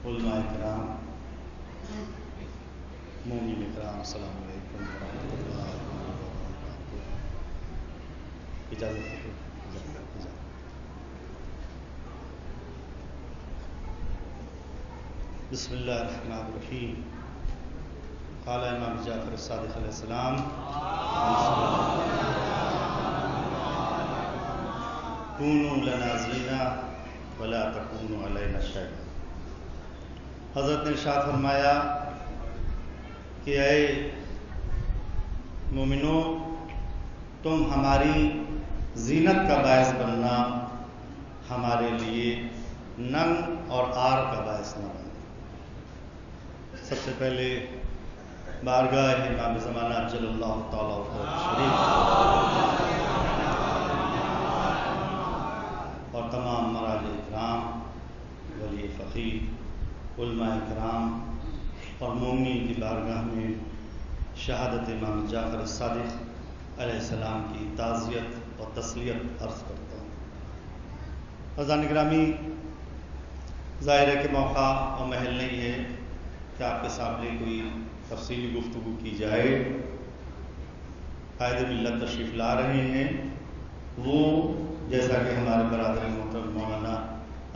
علماء کرام، مومنین کرام، السلام علیکم ورحمۃ اللہ وبرکاتہ۔ اجازت ہے؟ بسم اللہ الرحمن الرحیم۔ قال امام جعفر الصادق علیہ السلام: کونوا لنا زینا ولا تکونوا علینا شیئا۔ حضرت نے ارشاد فرمایا کہ اے مومنو، تم ہماری زینت کا باعث بننا، ہمارے لیے ننگ اور آر کا باعث نہ بننا۔ سب سے پہلے بارگاہ امام زمانہ اجل اللہ تعالیٰ شریف اور تمام مراجع کرام، ولی فقیر، علماء کرام اور مومنین کی بارگاہ میں شہادت امام جعفر الصادق علیہ السلام کی تعزیت اور تسلیت عرض کرتا ہوں۔ عزیزان گرامی، ظاہر ہے کہ موقع اور محل نہیں ہے کہ آپ کے سامنے کوئی تفصیلی گفتگو کی جائے۔ قائد ملت تشریف لا رہے ہیں، وہ جیسا کہ ہمارے برادر محترم مولانا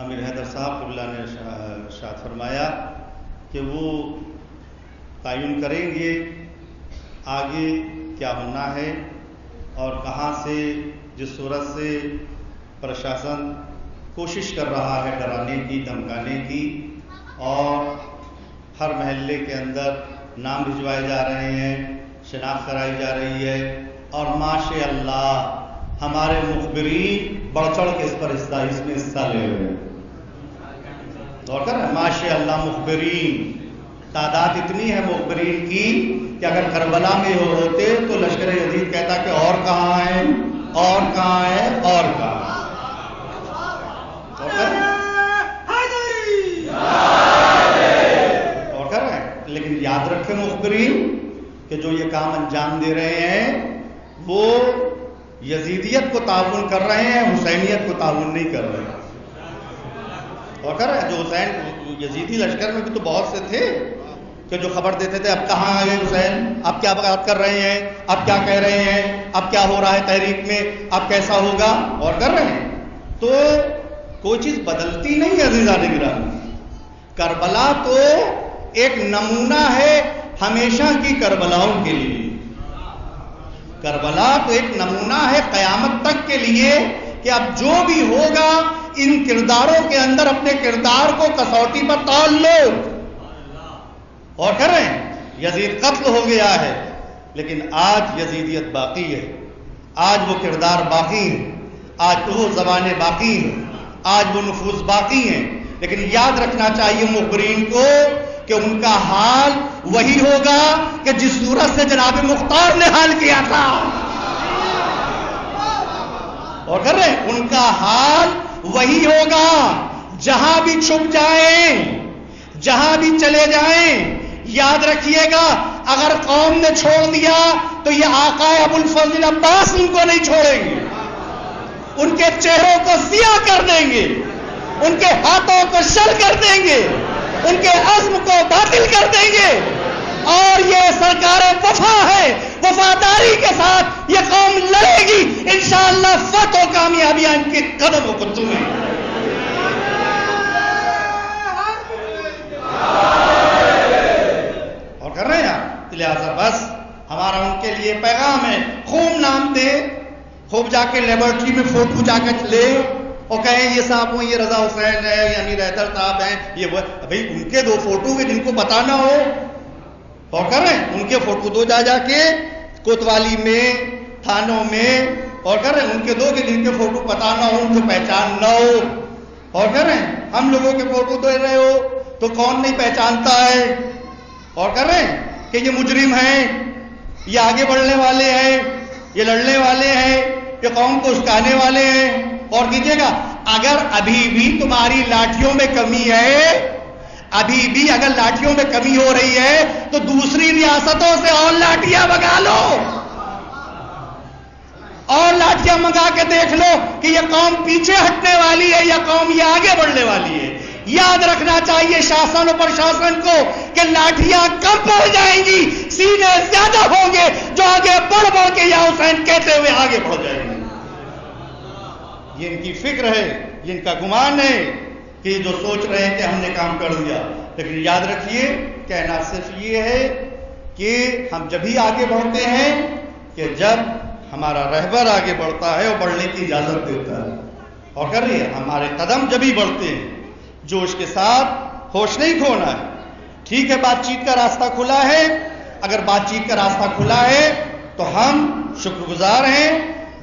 امیر حیدر صاحب قبلہ نے ارشاد فرمایا کہ وہ تعین کریں گے آگے کیا ہونا ہے اور کہاں سے، جس صورت سے پرشاسن کوشش کر رہا ہے ڈرانے کی، دھمکانے کی، اور ہر محلے کے اندر نام بھجوائے جا رہے ہیں، شناخت کرائی جا رہی ہے، اور ماشاء اللہ ہمارے مخبرین بڑھ چڑھ کے اس میں حصہ لے رہے ہیں۔ غور کر رہے ہیں؟ ماشاء اللہ مخبرین، تعداد اتنی ہے مخبرین کی کہ اگر کربلا میں ہوتے تو لشکر یزید کہتا کہ اور کہاں ہیں، اور کہاں ہے، اور کہاں ہے۔ لیکن یاد رکھیں مخبرین کہ جو یہ کام انجام دے رہے ہیں وہ یزیدیت کو تعاون کر رہے ہیں، حسینیت کو تعاون نہیں کر رہے ہیں۔ اور کر رہے ہیں جو حسین یزیدی لشکر میں بھی تو بہت سے تھے کہ جو خبر دیتے تھے اب کہاں آئے حسین، اب کیا بات کر رہے ہیں، اب کیا کہہ رہے ہیں، اب کیا ہو رہا ہے تحریک میں، اب کیسا ہوگا، اور کر رہے ہیں۔ تو کوئی چیز بدلتی نہیں ہے عزیزان گرامی۔ کربلا تو ایک نمونہ ہے ہمیشہ کی کربلاؤں کے لیے۔ کربلا تو ایک نمونہ ہے قیامت تک کے لیے کہ اب جو بھی ہوگا ان کرداروں کے اندر اپنے کردار کو کسوٹی پر تول لو۔ اور کر رہے ہیں یزید قتل ہو گیا ہے لیکن آج یزیدیت باقی ہے، آج وہ کردار باقی ہیں، آج وہ زبانیں باقی ہیں، آج وہ نفوذ باقی ہیں۔ لیکن یاد رکھنا چاہیے مخبرین کو کہ ان کا حال وہی ہوگا کہ جس صورت سے جناب مختار نے حال کیا تھا۔ اور کر رہے ہیں ان کا حال وہی ہوگا، جہاں بھی چھپ جائیں، جہاں بھی چلے جائیں، یاد رکھیے گا اگر قوم نے چھوڑ دیا تو یہ آقا ابو الفضل عباس ان کو نہیں چھوڑیں گے، ان کے چہروں کو سیاہ کر دیں گے، ان کے ہاتھوں کو شل کر دیں گے، ان کے عزم کو باطل کر دیں گے۔ اور یہ سرکار وفا ہے، وفاداری کے ساتھ یہ قوم لڑے گی، انشاءاللہ فتح و کامیابیاں ان کے قدموں کو چومیں۔ اور کر رہے ہیں آپ، لہٰذا بس ہمارا ان کے لیے پیغام ہے، خوب نام دے، خوب جا کے لیبورٹری میں فوٹو جا کے لے اور کہیں یہ صاحب ہوں، یہ رضا حسین ہے، یہ امیر حیدر صاحب ہیں، یہ وہ بھائی ان کے دو فوٹو کے جن کو بتانا ہو، اور کر رہے ہیں ان کے فوٹو دو جا کے کوتوالی میں، تھانوں میں، اور کر رہے ہیں ان کے دو کہ جن کے فوٹو بتانا ہو، ان کو پہچان نہ ہو۔ اور کر رہے ہیں ہم لوگوں کے فوٹو دے رہے ہو تو کون نہیں پہچانتا ہے۔ اور کر رہے ہیں کہ یہ مجرم ہیں، یہ آگے بڑھنے والے ہیں، یہ لڑنے والے ہیں، یہ قوم کو اسکانے والے ہیں۔ اور کیجیے گا اگر ابھی بھی تمہاری لاٹھیوں میں کمی ہے، ابھی بھی اگر لاٹھیوں میں کمی ہو رہی ہے تو دوسری ریاستوں سے اور لاٹھیاں منگا لو، اور لاٹھیاں منگا کے دیکھ لو کہ یہ قوم پیچھے ہٹنے والی ہے یا قوم یہ آگے بڑھنے والی ہے۔ یاد رکھنا چاہیے شاسن و پرشاسن کو کہ لاٹھیاں کم پڑ جائیں گی، سینے زیادہ ہوں گے جو آگے بڑھ بڑھ کے یا حسین کہتے ہوئے آگے بڑھ جائیں گے۔ یہ ان کی فکر ہے، یہ ان کا گمان ہے کہ جو سوچ رہے ہیں کہ ہم نے کام کر دیا، لیکن یاد رکھیے کہنا صرف یہ ہے کہ ہم جب ہی آگے بڑھتے ہیں کہ جب ہمارا رہبر آگے بڑھتا ہے اور بڑھنے کی اجازت دیتا ہے، اور کر رہی ہے ہمارے قدم جب ہی بڑھتے ہیں جوش کے ساتھ، ہوش نہیں کھونا ہے۔ ٹھیک ہے بات چیت کا راستہ کھلا ہے، اگر بات چیت کا راستہ کھلا ہے تو ہم شکر گزار ہیں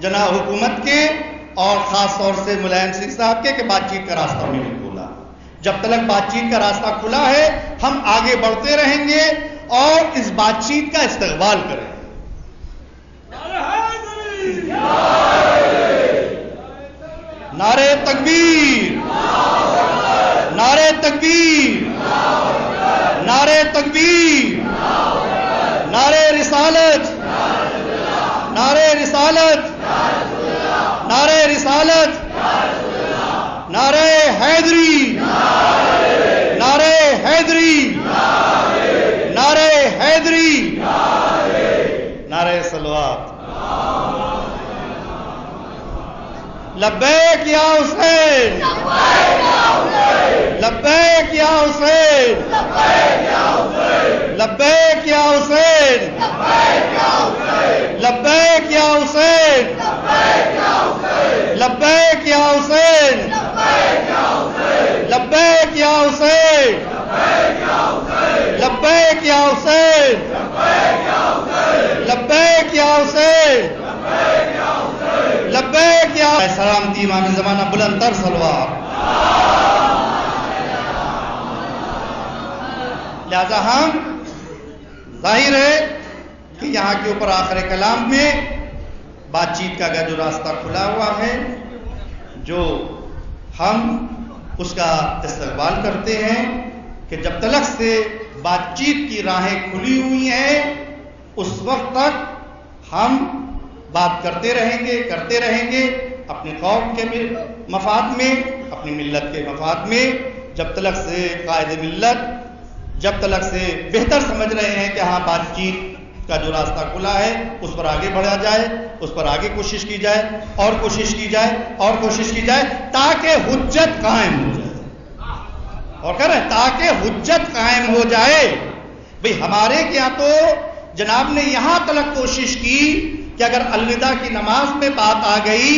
جناب حکومت کے اور خاص طور سے ملائم سنگھ صاحب کے کہ بات چیت کا راستہ نہیں کھولا۔ جب تک بات چیت کا راستہ کھلا ہے ہم آگے بڑھتے رہیں گے اور اس بات چیت کا استقبال کریں گے۔ نعرہ تکبیر، نعرہ تکبیر، نعرہ تکبیر، نعرہ رسالت، نعرہ رسالت، نعرہ رسالت، نعرہ حیدری، نعرہ حیدری، نعرہ حیدری، نعرہ صلوات۔ لبیک یا حسین، لبیک یا حسین، لبیک یا حسین، لبیک یا حسین، لبیک یا حسین، لبیک یا حسین، لبیک یا حسین، لبیک یا حسین، لبیک یا سلامتی امام زمانہ بلند تر سلوات۔ لہذا ہم ظاہر ہے کہ یہاں کے اوپر آخر کلام میں بات چیت کا جو راستہ کھلا ہوا ہے، جو ہم اس کا استقبال کرتے ہیں کہ جب تلک سے بات چیت کی راہیں کھلی ہوئی ہیں اس وقت تک ہم بات کرتے رہیں گے اپنے قوم کے مفاد میں، اپنی ملت کے مفاد میں، جب تلک سے قائد ملت جب تلک سے بہتر سمجھ رہے ہیں کہ ہاں بات چیت کا جو راستہ کھلا ہے اس پر آگے بڑھا جائے، اس پر آگے کوشش کی جائے اور کوشش کی جائے اور کوشش کی جائے تاکہ حجت قائم ہو جائے، اور کہہ رہے ہیں تاکہ حجت قائم ہو جائے۔ بھئی ہمارے کیا تو جناب نے یہاں تلک کوشش کی کہ اگر الوداع کی نماز میں بات آ گئی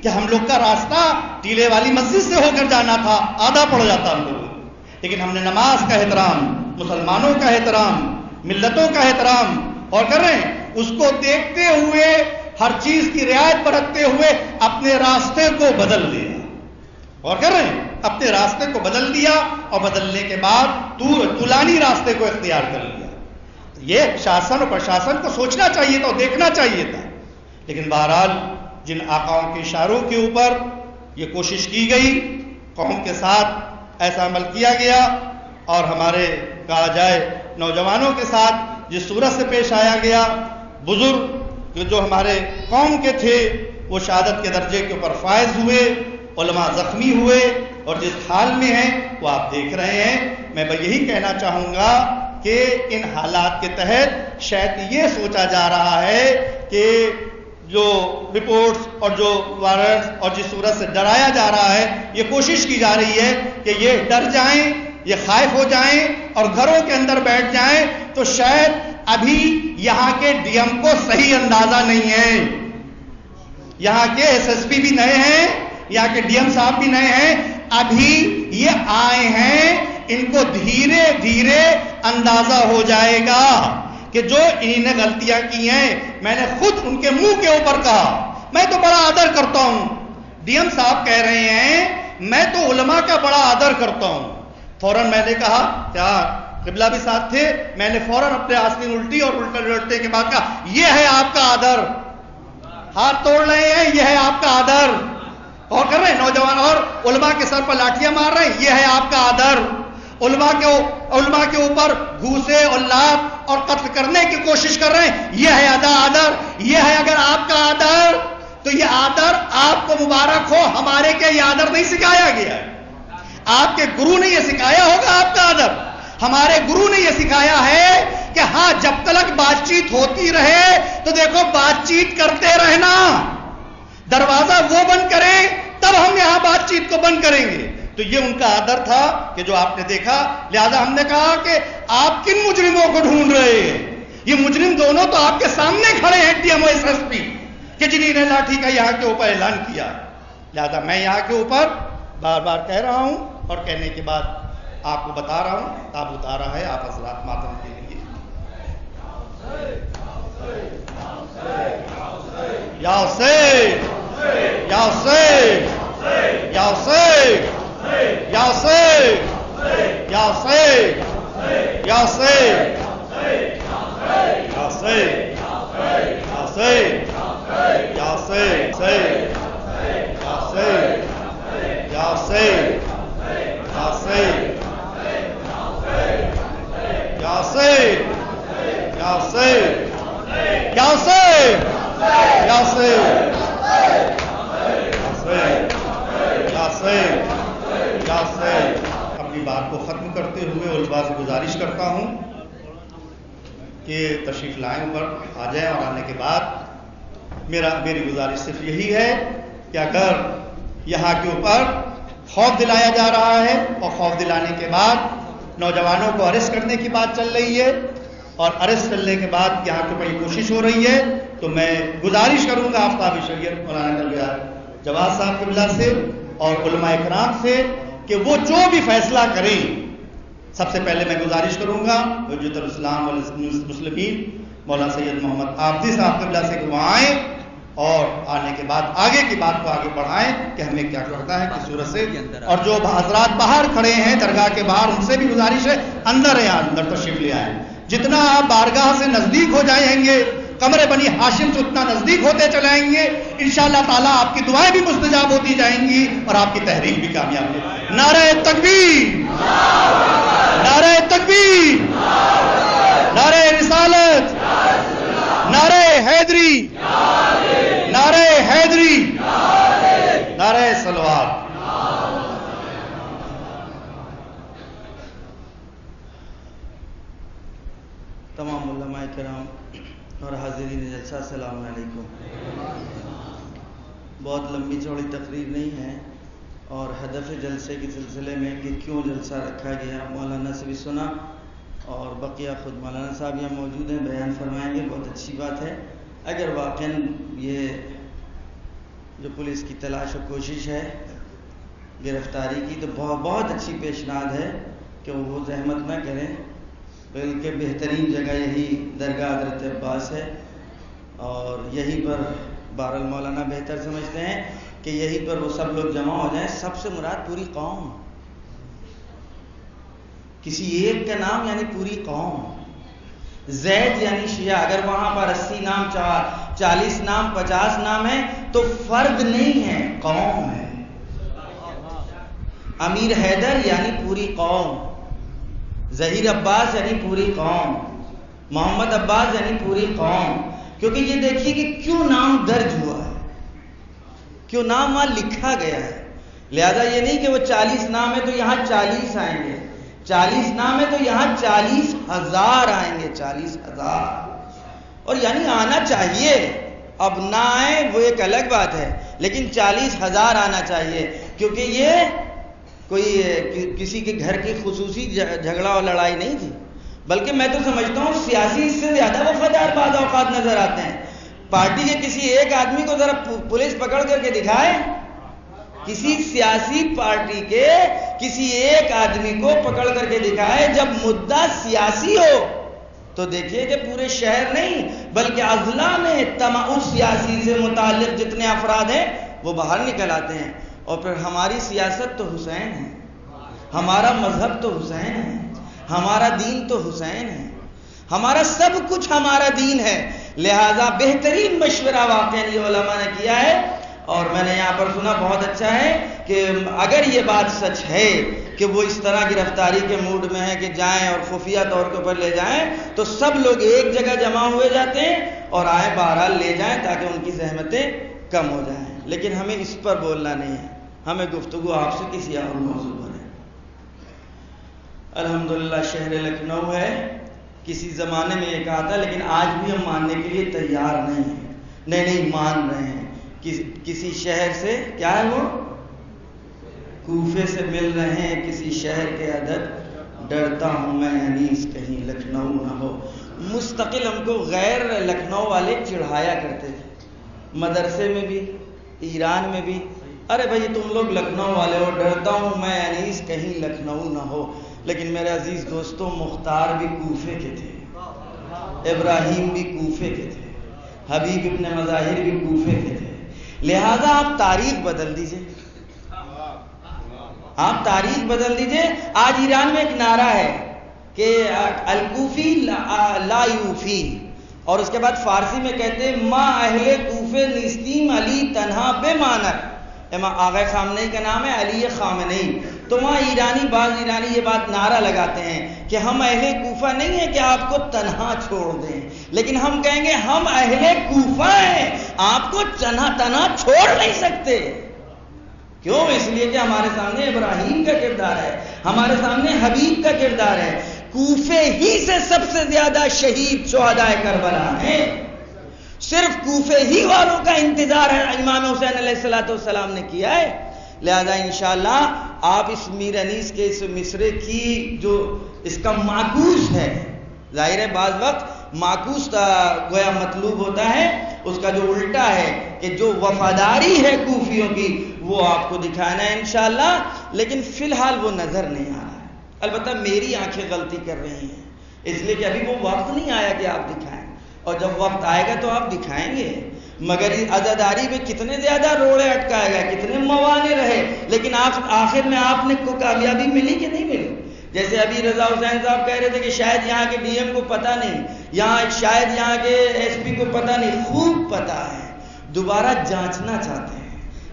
کہ ہم لوگ کا راستہ ٹیلے والی مسجد سے ہو کر جانا تھا، آدھا پڑ جاتا ہم لوگ، لیکن ہم نے نماز کا احترام، مسلمانوں کا احترام، ملتوں کا احترام اور کر رہے ہیں اس کو دیکھتے ہوئے ہر چیز کی رعایت برتتے ہوئے اپنے راستے کو بدل دیا، اور کر رہے ہیں اپنے راستے کو بدل دیا اور بدلنے کے بعد طولانی راستے کو اختیار کر لیا۔ یہ شاسن اور پرشاسن کو سوچنا چاہیے تھا، دیکھنا چاہیے تھا، لیکن بہرحال جن آقاؤں کے اشاروں کے اوپر یہ کوشش کی گئی، قوم کے ساتھ ایسا عمل کیا گیا اور ہمارے کہا جائے نوجوانوں کے ساتھ جس صورت سے پیش آیا گیا، بزرگ جو ہمارے قوم کے تھے وہ شہادت کے درجے کے اوپر فائز ہوئے، علماء زخمی ہوئے، اور جس حال میں ہیں وہ آپ دیکھ رہے ہیں۔ میں یہی کہنا چاہوں گا کہ ان حالات کے تحت شاید یہ سوچا جا رہا ہے کہ جو رپورٹس اور جو وارنٹس اور جس صورت سے ڈرایا جا رہا ہے، یہ کوشش کی جا رہی ہے کہ یہ ڈر جائیں، یہ خائف ہو جائیں اور گھروں کے اندر بیٹھ جائیں، تو شاید ابھی یہاں کے ڈی ایم کو صحیح اندازہ نہیں ہے، یہاں کے ایس ایس پی بھی نئے ہیں، یہاں کے ڈی ایم صاحب بھی نئے ہیں، ابھی یہ آئے ہیں، ان کو دھیرے دھیرے اندازہ ہو جائے گا کہ جو انہوں نے غلطیاں کی ہیں۔ میں نے خود ان کے منہ کے اوپر کہا، میں تو بڑا آدر کرتا ہوں، ڈی ایم صاحب کہہ رہے ہیں میں تو علماء کا بڑا آدر کرتا ہوں، فوراً میں نے کہا کیا قبلہ بھی ساتھ تھے، میں نے فوراً اپنے آستین الٹی اور الٹے کے بعد کہا یہ ہے آپ کا آدر، ہاتھ توڑ رہے ہیں یہ ہے آپ کا آدر، اور کر رہے ہیں نوجوان اور علماء کے سر پر لاٹیاں مار رہے ہیں یہ ہے آپ کا آدر، علماء کے اوپر گھوسے اور لات اور قتل کرنے کی کوشش کر رہے ہیں، یہ ہے آدر، یہ ہے اگر آپ کا آدر تو یہ آدر آپ کو مبارک ہو، ہمارے کے یہ آدر نہیں سکھایا گیا ہے۔ آپ کے گرو نے یہ سکھایا ہوگا آپ کا ادب. ہمارے گرو نے یہ سکھایا ہے کہ ہاں جب تک بات چیت ہوتی رہے تو دیکھو بات چیت کرتے رہنا. دروازہ وہ بند کریں تب ہم یہاں بات چیت کو بند کریں گے. تو یہ ان کا آدر تھا کہ جو آپ نے دیکھا. لہذا ہم نے کہا کہ آپ کن مجرموں کو ڈھونڈ رہے ہیں؟ یہ مجرم دونوں تو آپ کے سامنے کھڑے ہیں D M O S S P کہ جنہیں نے لاٹھی کا یہاں کے اوپر اعلان کیا. لہذا میں یہاں کے اوپر بار بار کہہ رہا ہوں اور کہنے کے بعد آپ کو بتا رہا ہوں. تابوت آ رہا ہے آپ حضرات ماتم کے لیے. یا حسین یا حسین یا حسین یا حسین یا حسین یا حسین یا حسین یا حسین یا حسین یا حسین یا حسین یا حسین یا حسین یا حسین یا حسین یا حسین اپنی بات کو ختم کرتے ہوئے علماء سے گزارش کرتا ہوں کہ تشریف لائیں اوپر آ جائیں اور آنے کے بعد میری گزارش صرف یہی ہے کہ اگر یہاں کے اوپر خوف دلایا جا رہا ہے اور خوف دلانے کے بعد نوجوانوں کو اریسٹ کرنے کی بات چل رہی ہے اور اریسٹ کرنے کے بعد یہاں کے اوپر یہ کوشش ہو رہی ہے تو میں گزارش کروں گا آفتاب شریعت مولانا تربیات جواد صاحب قبلہ سے اور علماء اکرام سے کہ وہ جو بھی فیصلہ کریں. سب سے پہلے میں گزارش کروں گا حجت الاسلام والمسلمین مولانا سید محمد عابدی صاحب قبلہ سے کہ وہ آئیں اور آنے کے بعد آگے کی بات کو آگے بڑھائیں کہ ہمیں کیا کرتا ہے کس صورت سے. اور جو حضرات باہر کھڑے ہیں درگاہ کے باہر ان سے بھی گزارش ہے اندر ہے اندر تشریف لے آئیں. جتنا آپ بارگاہ سے نزدیک ہو جائیں گے قمر بنی ہاشم سے اتنا نزدیک ہوتے چلائیں گے. انشاءاللہ تعالیٰ آپ کی دعائیں بھی مستجاب ہوتی جائیں گی اور آپ کی تحریک بھی کامیاب ہوگی. نعرہ تکبیر نعرہ تکبیر نعرہ رسالت نعرہ حیدری نعرہ حیدری نعرہ صلوات. تمام علماء کرام اور حاضرین جلسہ السلام علیکم. بہت لمبی چوڑی تقریر نہیں ہے اور ہدف جلسے کے سلسلے میں کہ کیوں جلسہ رکھا گیا مولانا سے بھی سنا اور بقیہ خود مولانا صاحب یہاں موجود ہیں بیان فرمائیں گے. بہت اچھی بات ہے. اگر واقعاً یہ جو پولیس کی تلاش و کوشش ہے گرفتاری کی تو بہت اچھی پیشنہاد ہے کہ وہ زحمت نہ کریں بلکہ بہترین جگہ یہی درگاہ حضرت عباس ہے اور یہیں پر بہرحال مولانا بہتر سمجھتے ہیں کہ یہیں پر وہ سب لوگ جمع ہو جائیں. سب سے مراد پوری قوم, کسی ایک کا نام یعنی پوری قوم. زید یعنی شیعہ, اگر وہاں پر 80 نام 40 نام 50 نام ہیں تو فرد نہیں ہے, قوم ہے. امیر حیدر یعنی پوری قوم, ظہیر عباس یعنی پوری قوم, محمد عباس یعنی پوری قوم. کیونکہ یہ دیکھیے کہ کیوں نام درج ہوا ہے, کیوں نام وہاں لکھا گیا ہے. لہذا یہ نہیں کہ وہ 40 نام ہے تو یہاں 40 آئیں گے, 40 نام ہے تو یہاں 40,000 آئیں گے, 40,000. اور یعنی آنا چاہیے, اب نہ آئے وہ ایک الگ بات ہے, لیکن 40,000 آنا چاہیے. کیونکہ یہ کوئی کسی کے گھر کی خصوصی جھگڑا اور لڑائی نہیں تھی, بلکہ میں تو سمجھتا ہوں سیاسی اس سے زیادہ وفادار بعض اوقات نظر آتے ہیں. پارٹی کے کسی ایک آدمی کو ذرا پولیس پکڑ کر کے دکھائے, کسی سیاسی پارٹی کے کسی ایک آدمی کو پکڑ کر کے دکھائے جب مدعا سیاسی ہو تو دیکھیے کہ پورے شہر نہیں بلکہ اضلاع میں اس سیاسی سے متعلق جتنے افراد ہیں وہ باہر نکل آتے ہیں. اور پھر ہماری سیاست تو حسین ہے, ہمارا مذہب تو حسین ہے, ہمارا دین تو حسین ہے, ہمارا سب کچھ ہمارا دین ہے. لہذا بہترین مشورہ واقعا یہ علماء نے کیا ہے اور میں نے یہاں پر سنا بہت اچھا ہے کہ اگر یہ بات سچ ہے کہ وہ اس طرح گرفتاری کے موڈ میں ہے کہ جائیں اور خفیہ طور کے اوپر لے جائیں تو سب لوگ ایک جگہ جمع ہوئے جاتے ہیں اور آئیں بہرحال لے جائیں تاکہ ان کی زحمتیں کم ہو جائیں. لیکن ہمیں اس پر بولنا نہیں ہے, ہمیں گفتگو آپ سے کسی اور موضوع پر ہے. الحمدللہ شہر لکھنؤ ہے، کسی زمانے میں یہ کہا تھا، لیکن آج بھی ہم ماننے کے لیے تیار نہیں ہیں، نہیں مان رہے ہیں۔ کسی شہر سے، کیا ہے وہ، کوفے سے مل رہے ہیں، کسی شہر کے عدد ڈرتا ہوں میں انیس کہیں لکھنؤ نہ ہو۔ مستقل ہم کو غیر لکھنؤ والے چڑھایا کرتے تھے، مدرسے میں بھی، ایران میں بھی، ارے بھائی تم لوگ لکھنؤ والے ہو، ڈرتا ہوں میں انیس کہیں لکھنؤ نہ ہو۔ لیکن میرے عزیز دوستوں، مختار بھی کوفے کے تھے، ابراہیم بھی کوفے کے تھے، حبیب ابن مظاہر بھی کوفے کے تھے۔ لہذا آپ تاریخ بدل دیجئے، آپ تاریخ بدل دیجئے۔ آج ایران میں ایک نعرہ ہے کہ الکوفی لا یوفی، اور اس کے بعد فارسی میں کہتے ہیں ما اہل کوفے نیستیم علی تنہا بے مانر۔ امام آغا خامنئی کا نام ہے علی خامنئی، تو وہاں بعض ایرانی یہ بات نعرہ لگاتے ہیں کہ ہم اہل کوفہ نہیں ہیں کہ آپ کو تنہا چھوڑ دیں، لیکن ہم کہیں گے ہم اہل کوفہ ہیں، آپ کو تنہا چھوڑ نہیں سکتے۔ کیوں؟ اس لیے کہ ہمارے سامنے ابراہیم کا کردار ہے، ہمارے سامنے حبیب کا کردار ہے۔ کوفے ہی سے سب سے زیادہ شہید شہدائے کربلا ہیں، صرف کوفے ہی والوں کا انتظار ہے امام حسین علیہ السلام نے کیا ہے۔ لہذا انشاءاللہ آپ اس میر انیس کے اس مصرے کی جو اس کا معکوس ہے، ظاہر ہے بعض وقت معکوس گویا مطلوب ہوتا ہے، اس کا جو الٹا ہے کہ جو وفاداری ہے کوفیوں کی وہ آپ کو دکھانا ہے انشاءاللہ، لیکن فی الحال وہ نظر نہیں آ رہا ہے۔ البتہ میری آنکھیں غلطی کر رہی ہیں، اس لیے کہ ابھی وہ وقت نہیں آیا کہ آپ دکھائیں، اور جب وقت آئے گا تو آپ دکھائیں گے۔ مگر اس عزاداری میں کتنے زیادہ روڑے اٹکائے گا، کتنے موانے رہے، لیکن آخر میں آپ نے کو کامیابی ملی کہ نہیں ملی؟ جیسے ابھی رضا حسین صاحب کہہ رہے تھے کہ شاید یہاں کے ڈی ایم کو پتہ نہیں، شاید یہاں کے ایس پی کو پتہ نہیں، خوب پتہ ہے، دوبارہ جانچنا چاہتے ہیں،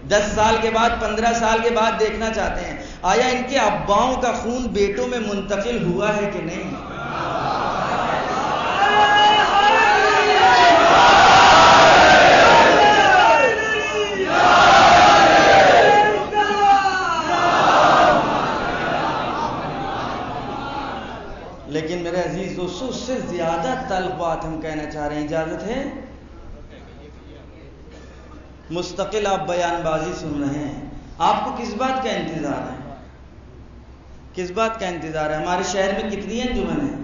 10 سال کے بعد 15 سال کے بعد دیکھنا چاہتے ہیں آیا ان کے اباؤں کا خون بیٹوں میں منتقل ہوا ہے کہ نہیں۔ لیکن میرے عزیز دوستو، اس سے زیادہ تلخ بات ہم کہنا چاہ رہے ہیں، اجازت ہے؟ مستقل آپ بیان بازی سن رہے ہیں، آپ کو کس بات کا انتظار ہے؟ کس بات کا انتظار ہے؟ ہمارے شہر میں کتنی انجمن ہیں؟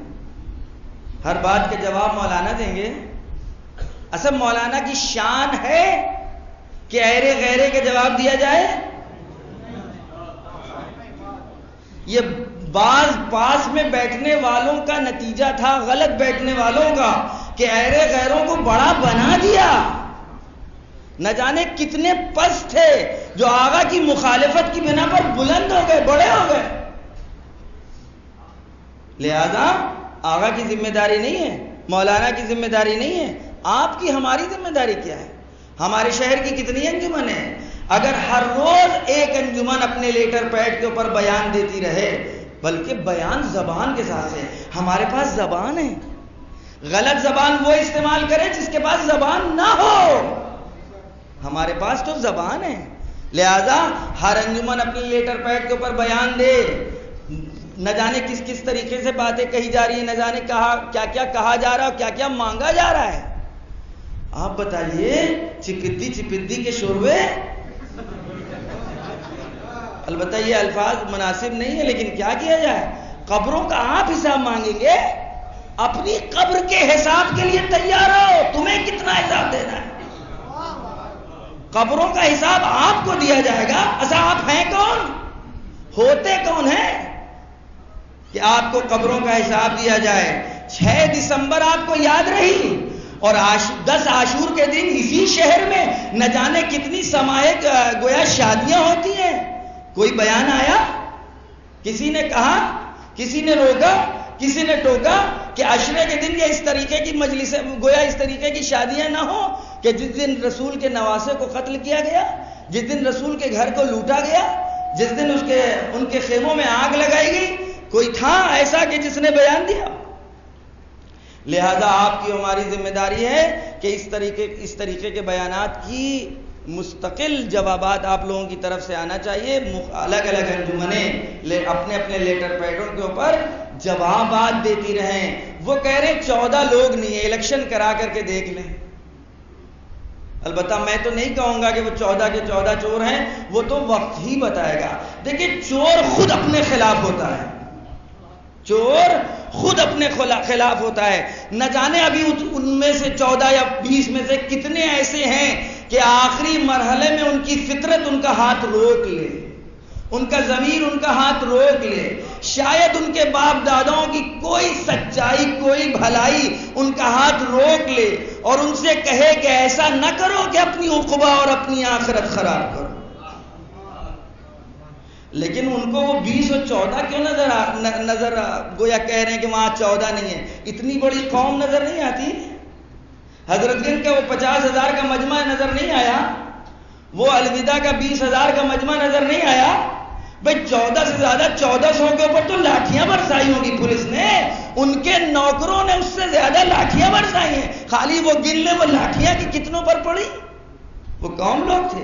ہر بات کے جواب مولانا دیں گے؟ اصل مولانا کی شان ہے کہ ایرے غیرے کے جواب دیا جائے؟ یہ بعض پاس میں بیٹھنے والوں کا نتیجہ تھا، غلط بیٹھنے والوں کا، کہ ایرے غیروں کو بڑا بنا دیا۔ نہ جانے کتنے پست تھے جو آغا کی مخالفت کی بنا پر بلند ہو گئے، بڑے ہو گئے۔ لہذا آغا کی ذمہ داری نہیں ہے، مولانا کی ذمہ داری نہیں ہے، آپ کی ہماری ذمہ داری کیا ہے؟ ہمارے شہر کی کتنی انجمن ہے؟ اگر ہر روز ایک انجمن اپنے لیٹر پیڈ کے اوپر بیان دیتی رہے، بلکہ بیان زبان کے ساتھ ہے، ہمارے پاس زبان ہے، غلط زبان وہ استعمال کرے جس کے پاس زبان نہ ہو، ہمارے پاس تو زبان ہے۔ لہذا ہر انجمن اپنے لیٹر پیڈ کے اوپر بیان دے، نہ جانے کس کس طریقے سے باتیں کہی جا رہی ہیں، نہ جانے کیا کیا کہا جا رہا ہے، کیا کیا مانگا جا رہا ہے۔ آپ بتائیے، چپدی کے شوربے، البتہ یہ الفاظ مناسب نہیں ہے، لیکن کیا کیا جائے، قبروں کا آپ حساب مانگیں گے؟ اپنی قبر کے حساب کے لیے تیار ہو، تمہیں کتنا حساب دینا ہے؟ قبروں کا حساب آپ کو دیا جائے گا۔ اچھا آپ ہیں کون، ہوتے کون ہیں کہ آپ کو قبروں کا حساب دیا جائے؟ 6 دسمبر آپ کو یاد رہی، اور 10 عاشور کے دن اسی شہر میں نہ جانے کتنی سماعے گویا شادیاں ہوتی ہیں۔ کوئی بیان آیا؟ کسی نے کہا، کسی نے روکا، کسی نے ٹوکا کہ عشرے کے دن یہ اس طریقے کی مجلس گویا اس طریقے کی شادیاں نہ ہوں کہ جس دن رسول کے نواسے کو قتل کیا گیا، جس دن رسول کے گھر کو لوٹا گیا، جس دن ان کے خیموں میں آگ لگائی گئی؟ کوئی تھا ایسا کہ جس نے بیان دیا؟ لہذا آپ کی ہماری ذمہ داری ہے کہ اس طریقے کے بیانات کی مستقل جوابات آپ لوگوں کی طرف سے آنا چاہیے. الگ الگ انجمنیں اپنے اپنے لیٹر پیڈوں کے اوپر جوابات دیتی رہیں. وہ کہہ رہے 14 لوگ نہیں ہیں, الیکشن کرا کر کے دیکھ لیں. البتہ میں تو نہیں کہوں گا کہ وہ 14 کے 14 چور ہیں, وہ تو وقت ہی بتائے گا. دیکھیں چور خود اپنے خلاف ہوتا ہے, چور خود اپنے خلاف ہوتا ہے. نہ جانے ابھی ان میں سے 14 یا 20 میں سے کتنے ایسے ہیں کہ آخری مرحلے میں ان کی فطرت ان کا ہاتھ روک لے, ان کا ضمیر ان کا ہاتھ روک لے. شاید ان کے باپ داداؤں کی کوئی سچائی, کوئی بھلائی ان کا ہاتھ روک لے اور ان سے کہے کہ ایسا نہ کرو کہ اپنی عقبہ اور اپنی آخرت خراب کرو. لیکن ان کو وہ 20 اور 14 کیوں نظر گویا کہہ رہے ہیں کہ وہاں 14 نہیں ہے. اتنی بڑی قوم نظر نہیں آتی. حضرت گنج کا وہ 50,000 کا مجمع نظر نہیں آیا, وہ الوداع کا 20,000 کا مجمع نظر نہیں آیا. بھئی 14 سے زیادہ 1400 کے اوپر تو لاٹھیاں برسائی ہوگی پولیس نے, ان کے نوکروں نے اس سے زیادہ لاٹھیاں برسائی ہیں. خالی وہ گن لیں وہ لاٹھیاں کی کتنوں پر پڑی. وہ کون لوگ تھے؟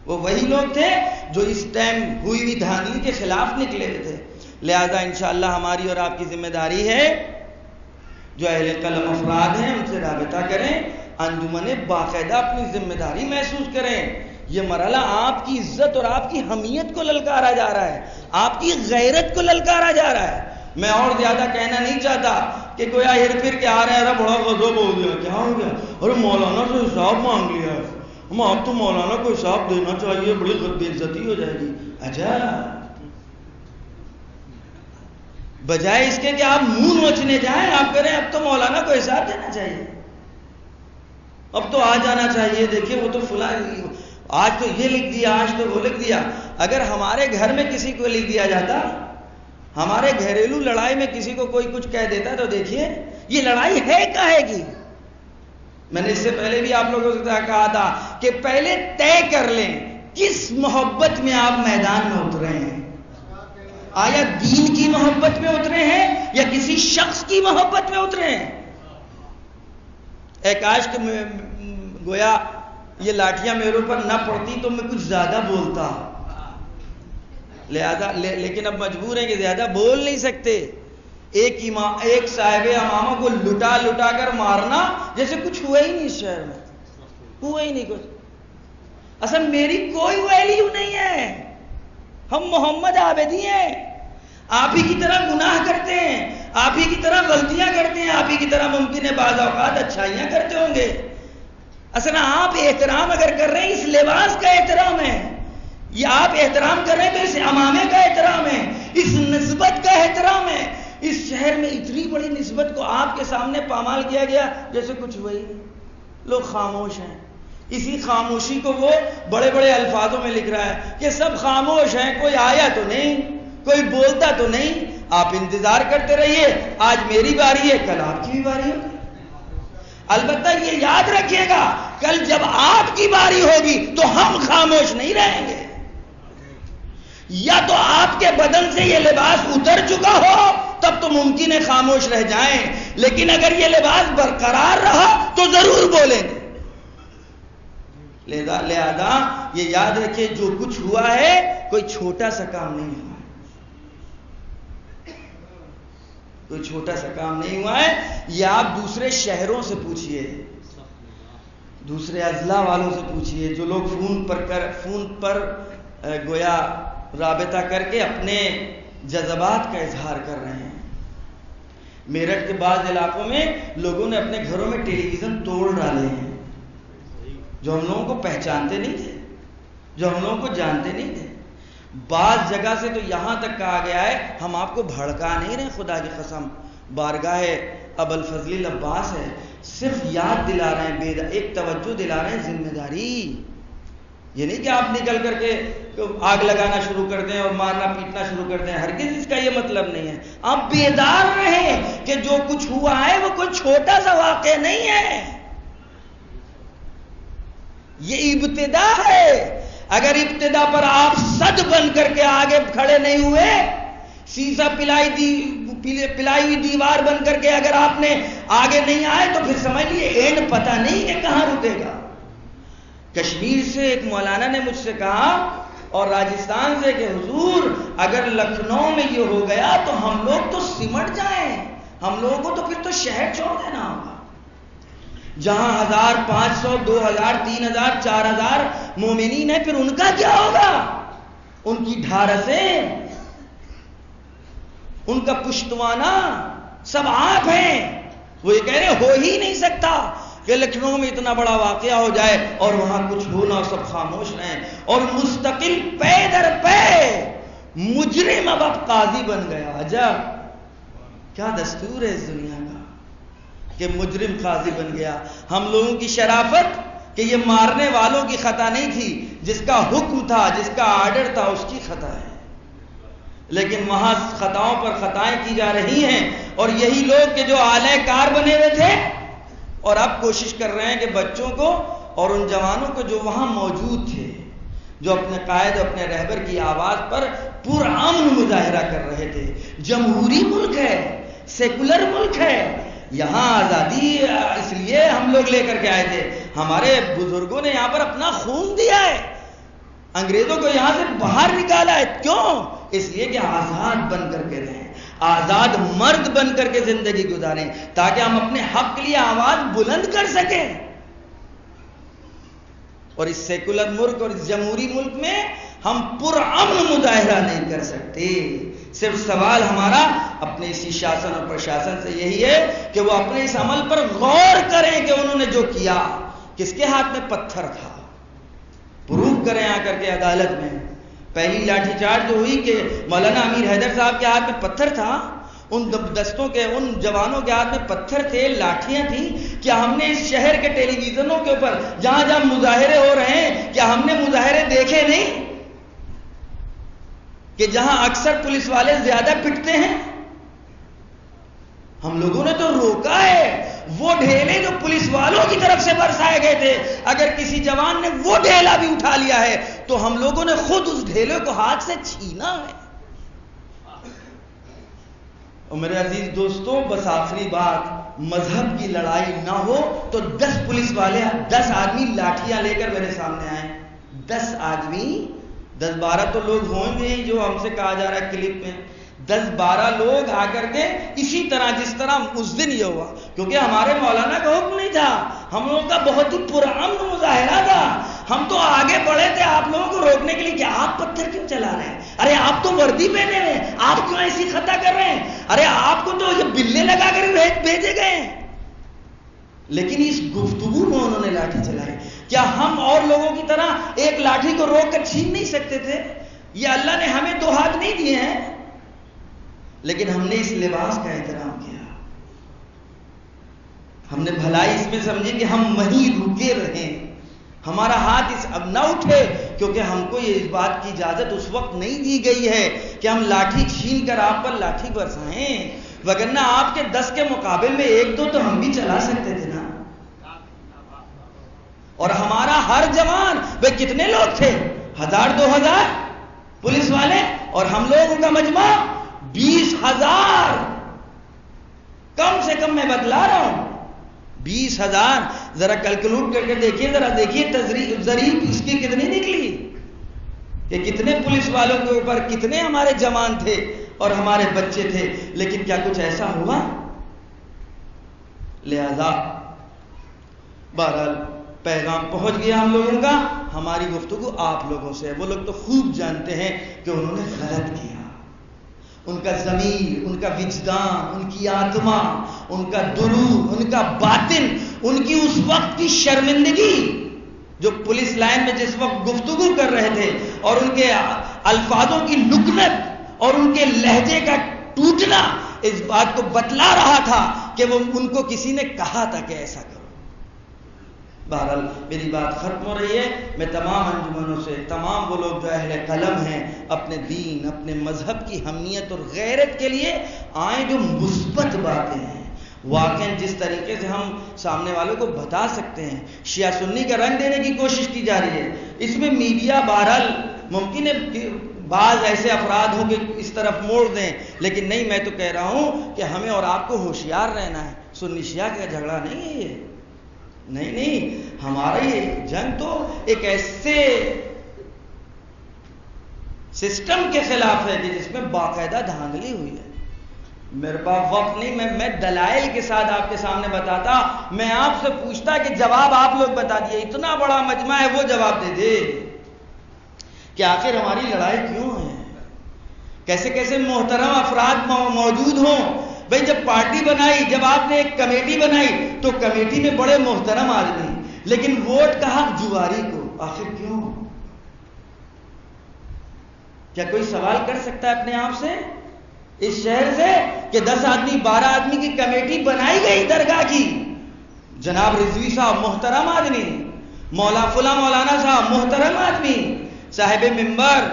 وہ وہی لوگ تھے جو اس ٹائم ہوئی ہوئی دھاندلی کے خلاف نکلے ہوئے تھے. لہذا انشاءاللہ ہماری اور آپ کی ذمہ داری ہے, جو اہل قلم افراد ہیں ان سے رابطہ کریں, انجمنیں باقاعدہ اپنی ذمہ داری محسوس کریں. یہ مرحلہ آپ کی عزت اور آپ کی حمیت کو للکارا جا رہا ہے, آپ کی غیرت کو للکارا جا رہا ہے. میں اور زیادہ کہنا نہیں چاہتا کہ گویا ہر پھر کے آ رہے ہیں, بڑا غضب ہو گیا, کیا ہو گیا, ارے مولانا سے حساب مانگ لیا ہے, ہم آپ تو مولانا کو حساب دینا چاہیے, بڑی بے عزتی ہو جائے گی. اچھا, بجائے اس کے کہ آپ منہ نوچنے جائیں, آپ کہہ رہے ہیں اب تو مولانا کو حساب دینا چاہیے, اب تو آ جانا چاہیے. دیکھیے وہ تو فلاں آج تو یہ لکھ دیا, آج تو وہ لکھ دیا. اگر ہمارے گھر میں کسی کو لکھ دیا جاتا, ہمارے گھریلو لڑائی میں کسی کو کوئی کچھ کہہ دیتا, تو دیکھیے یہ لڑائی ہے کاہے کی. میں نے اس سے پہلے بھی آپ لوگوں سے کہا تھا کہ پہلے طے کر لیں کس محبت میں آپ میدان میں اترے ہیں. آیا دین کی محبت میں اترے ہیں یا کسی شخص کی محبت میں اترے ہیں؟ کاش کہ گویا یہ لاٹھیاں میرے اوپر نہ پڑتی تو میں کچھ زیادہ بولتا, لہذا لیکن اب مجبور ہیں کہ زیادہ بول نہیں سکتے. ایک صاحب امامہ کو لٹا لٹا کر مارنا جیسے کچھ ہوا ہی نہیں, اس شہر میں ہوا ہی نہیں کچھ. اصل میری کوئی ویلیو نہیں ہے, ہم محمد عابدی ہیں, آپ ہی کی طرح گناہ کرتے ہیں, آپ ہی کی طرح غلطیاں کرتے ہیں, آپ ہی کی طرح ممکن ہے بعض اوقات اچھائیاں کرتے ہوں گے. اصل آپ احترام اگر کر رہے ہیں, اس لباس کا احترام ہے, یہ آپ احترام کر رہے ہیں تو اس امامے کا احترام ہے, اس نسبت کا احترام ہے. اس شہر میں اتنی بڑی نسبت کو آپ کے سامنے پامال کیا گیا جیسے کچھ ہوا ہی نہیں. لوگ خاموش ہیں. اسی خاموشی کو وہ بڑے بڑے الفاظوں میں لکھ رہا ہے کہ سب خاموش ہیں, کوئی آیا تو نہیں, کوئی بولتا تو نہیں. آپ انتظار کرتے رہیے, آج میری باری ہے, کل آپ کی بھی باری ہوگی. البتہ یہ یاد رکھیے گا, کل جب آپ کی باری ہوگی تو ہم خاموش نہیں رہیں گے. یا تو آپ کے بدن سے یہ لباس اتر چکا ہو تب تو ممکن ہے خاموش رہ جائیں, لیکن اگر یہ لباس برقرار رہا تو ضرور بولیں گے. لہذا یہ یاد رکھیے, جو کچھ ہوا ہے کوئی چھوٹا سا کام نہیں ہوا, کوئی چھوٹا سا کام نہیں ہوا ہے. یہ آپ دوسرے شہروں سے پوچھئے, دوسرے اضلاع والوں سے پوچھئے, جو لوگ فون پر گویا رابطہ کر کے اپنے جذبات کا اظہار کر رہے ہیں. میرٹھ کے بعض علاقوں میں لوگوں نے اپنے گھروں میں ٹیلی ویژن توڑ ڈالے ہیں, جو ہم لوگوں کو پہچانتے نہیں تھے, جو ہم لوگوں کو جانتے نہیں تھے. بعض جگہ سے تو یہاں تک کہا گیا ہے, ہم آپ کو بھڑکا نہیں رہے, خدا کی قسم بارگاہ ابوالفضل عباس ہے, صرف یاد دلا رہے ہیں, ایک توجہ دلا رہے ہیں, ذمہ داری. یہ نہیں کہ آپ نکل کر کے آگ لگانا شروع کر دیں اور مارنا پیٹنا شروع کر دیں, ہرگز اس کا یہ مطلب نہیں ہے. آپ بیدار رہیں کہ جو کچھ ہوا ہے وہ کوئی چھوٹا سا واقعہ نہیں ہے, یہ ابتدا ہے. اگر ابتدا پر آپ صد بن کر کے آگے کھڑے نہیں ہوئے, سیسا پلائی ہوئی دیوار بن کر کے اگر آپ نے آگے نہیں آئے, تو پھر سمجھ لیے اینڈ پتہ نہیں کہ کہاں رکے گا. کشمیر سے ایک مولانا نے مجھ سے کہا اور راجستھان سے کہ حضور اگر لکھنؤ میں یہ ہو گیا تو ہم لوگ تو سمٹ جائیں، ہم لوگوں کو تو پھر تو شہر چھوڑ دینا ہوگا۔ جہاں 1500 2000 3000 4000 مومنین ہیں، پھر ان کا کیا ہوگا؟ ان کی ڈھارسیں، ان کا پشتوانہ سب آپ ہیں۔ وہ یہ کہہ رہے ہو ہی نہیں سکتا کہ لکھنؤ میں اتنا بڑا واقعہ ہو جائے اور وہاں کچھ ہو نہ، سب خاموش رہیں، اور مستقل پے در پے مجرم اب قاضی بن گیا۔ عجب کیا دستور ہے اس دنیا کا کہ مجرم قاضی بن گیا۔ ہم لوگوں کی شرافت کہ یہ مارنے والوں کی خطا نہیں تھی، جس کا حکم تھا، جس کا آرڈر تھا، اس کی خطا ہے، لیکن وہاں خطاؤں پر خطائیں کی جا رہی ہیں، اور یہی لوگ کہ جو اعلی کار بنے ہوئے تھے اور اب کوشش کر رہے ہیں کہ بچوں کو اور ان جوانوں کو جو وہاں موجود تھے، جو اپنے قائد اپنے رہبر کی آواز پر پرامن مظاہرہ کر رہے تھے۔ جمہوری ملک ہے، سیکولر ملک ہے، یہاں آزادی اس لیے ہم لوگ لے کر کے آئے تھے، ہمارے بزرگوں نے یہاں پر اپنا خون دیا ہے، انگریزوں کو یہاں سے باہر نکالا ہے۔ کیوں؟ اس لیے کہ آزاد بن کر کے رہیں، آزاد مرد بن کر کے زندگی گزاریں، تاکہ ہم اپنے حق کے لیے آواز بلند کر سکیں۔ اور اس سیکولر ملک اور اس جمہوری ملک میں ہم پرامن مظاہرہ نہیں کر سکتے۔ صرف سوال ہمارا اپنے اسی شاسن اور پرشاسن سے یہی ہے کہ وہ اپنے اس عمل پر غور کریں کہ انہوں نے جو کیا، کس کے ہاتھ میں پتھر تھا، پروف کریں آ کر کے عدالت میں۔ پہلی لاٹھی چارج جو ہوئی کہ مولانا امیر حیدر صاحب کے ہاتھ میں پتھر تھا، ان دستوں کے، ان جوانوں کے ہاتھ میں پتھر تھے، لاٹھیاں تھیں، کیا ہم نے اس شہر کے ٹیلی ویژنوں کے اوپر جہاں جہاں مظاہرے ہو رہے ہیں، کیا ہم نے مظاہرے دیکھے نہیں کہ جہاں اکثر پولیس والے زیادہ پٹتے ہیں؟ ہم لوگوں نے تو روکا ہے۔ وہ ڈھیلے جو پولیس والوں کی طرف سے برسائے گئے تھے، اگر کسی جوان نے وہ ڈھیلا بھی اٹھا لیا ہے تو ہم لوگوں نے خود اس ڈھیلے کو ہاتھ سے چھینا ہے۔ اور میرے عزیز دوستوں، بس آخری بات، مذہب کی لڑائی نہ ہو تو 10 پولیس والے، 10 آدمی لاٹھیاں لے کر میرے سامنے آئے، 10 آدمی، 10-12 تو لوگ ہوں گے جو ہم سے کہا جا رہا ہے کلپ میں، 10-12 لوگ آ کر کے اسی طرح جس طرح اس دن یہ ہوا، کیونکہ ہمارے مولانا کا حکم نہیں تھا، ہم لوگوں کا بہت ہی پرامن مظاہرہ تھا، ہم تو آگے بڑھے تھے آپ لوگوں کو روکنے کے لیے کہ آپ پتھر کیوں چلا رہے ہیں، ارے آپ تو وردی پہنے ہوئے ہیں، آپ کیوں ایسی خطا کر رہے ہیں، ارے آپ کو تو یہ بلے لگا کر بھیجے گئے ہیں۔ لیکن اس گفتگو میں انہوں نے لاٹھی چلائی۔ کیا ہم اور لوگوں کی طرح ایک لاٹھی کو روک کر چھین نہیں سکتے تھے؟ یہ اللہ نے ہمیں 2 ہاتھ نہیں دیے ہیں، لیکن ہم نے اس لباس کا احترام کیا، ہم نے بھلائی اس میں سمجھی کہ ہم وہیں رکے رہیں، ہمارا ہاتھ اس اب نہ اٹھے، کیونکہ ہم کو یہ اس بات کی اجازت اس وقت نہیں دی گئی ہے کہ ہم لاٹھی چھین کر آپ پر لاٹھی برسائیں، وگرنہ آپ کے 10 کے مقابل میں 1-2 تو ہم بھی چلا سکتے تھے نا۔ اور ہمارا ہر جوان، بھئی کتنے لوگ تھے، 1000-2000 پولیس والے، اور ہم لوگوں کا مجمع 20,000، کم سے کم میں بتلا رہا ہوں 20,000۔ ذرا کیلکولیٹ کر کے دیکھیے، ذرا دیکھیے ضریب اس کی کتنی نکلی کہ کتنے پولیس والوں کے اوپر کتنے ہمارے جوان تھے اور ہمارے بچے تھے، لیکن کیا کچھ ایسا ہوا؟ لہذا بہرحال پیغام پہنچ گیا ہم لوگوں کا، ہماری گفتگو آپ لوگوں سے ہے۔ وہ لوگ تو خوب جانتے ہیں کہ انہوں نے غلط کیا، ان کا ضمیر، ان کا وجدان، ان کی آتما، ان کا دروح، ان کا باطن، ان کی اس وقت کی شرمندگی جو پولیس لائن میں جس وقت گفتگو کر رہے تھے، اور ان کے الفاظوں کی لکنت اور ان کے لہجے کا ٹوٹنا اس بات کو بتلا رہا تھا کہ وہ ان کو کسی نے کہا تھا کہ ایسا کرو۔ بہرحال میری بات ختم ہو رہی ہے، میں تمام انجمنوں سے، تمام وہ لوگ جو اہل قلم ہیں، اپنے دین، اپنے مذہب کی حمیت اور غیرت کے لیے آئیں، جو مثبت باتیں ہیں واقعاً جس طریقے سے ہم سامنے والوں کو بتا سکتے ہیں۔ شیعہ سنی کا رنگ دینے کی کوشش کی جا رہی ہے، اس میں میڈیا بہرحال ممکن ہے بعض ایسے افراد ہوں کہ اس طرف موڑ دیں، لیکن نہیں، میں تو کہہ رہا ہوں کہ ہمیں اور آپ کو ہوشیار رہنا ہے۔ سنی شیعہ کا جھگڑا نہیں ہے یہ، نہیں، ہمارا یہ جنگ تو ایک ایسے سسٹم کے خلاف ہے کہ جس میں باقاعدہ دھاندلی ہوئی ہے. میرے پاس وقت نہیں، میں دلائل کے ساتھ آپ کے سامنے بتاتا. میں آپ سے پوچھتا کہ جواب آپ لوگ بتا دیے، اتنا بڑا مجمع ہے وہ جواب دے دے کہ آخر ہماری لڑائی کیوں ہے. کیسے کیسے محترم افراد موجود ہوں. بھئی جب پارٹی بنائی، جب آپ نے ایک کمیٹی بنائی تو کمیٹی میں بڑے محترم آدمی، لیکن ووٹ کا حق جواری کو. آخر کیوں؟ کیا کوئی سوال کر سکتا ہے اپنے آپ سے اس شہر سے کہ 10 آدمی 12 آدمی کی کمیٹی بنائی گئی درگاہ کی؟ جناب رضوی صاحب محترم آدمی، مولانا صاحب محترم آدمی، صاحب منبر،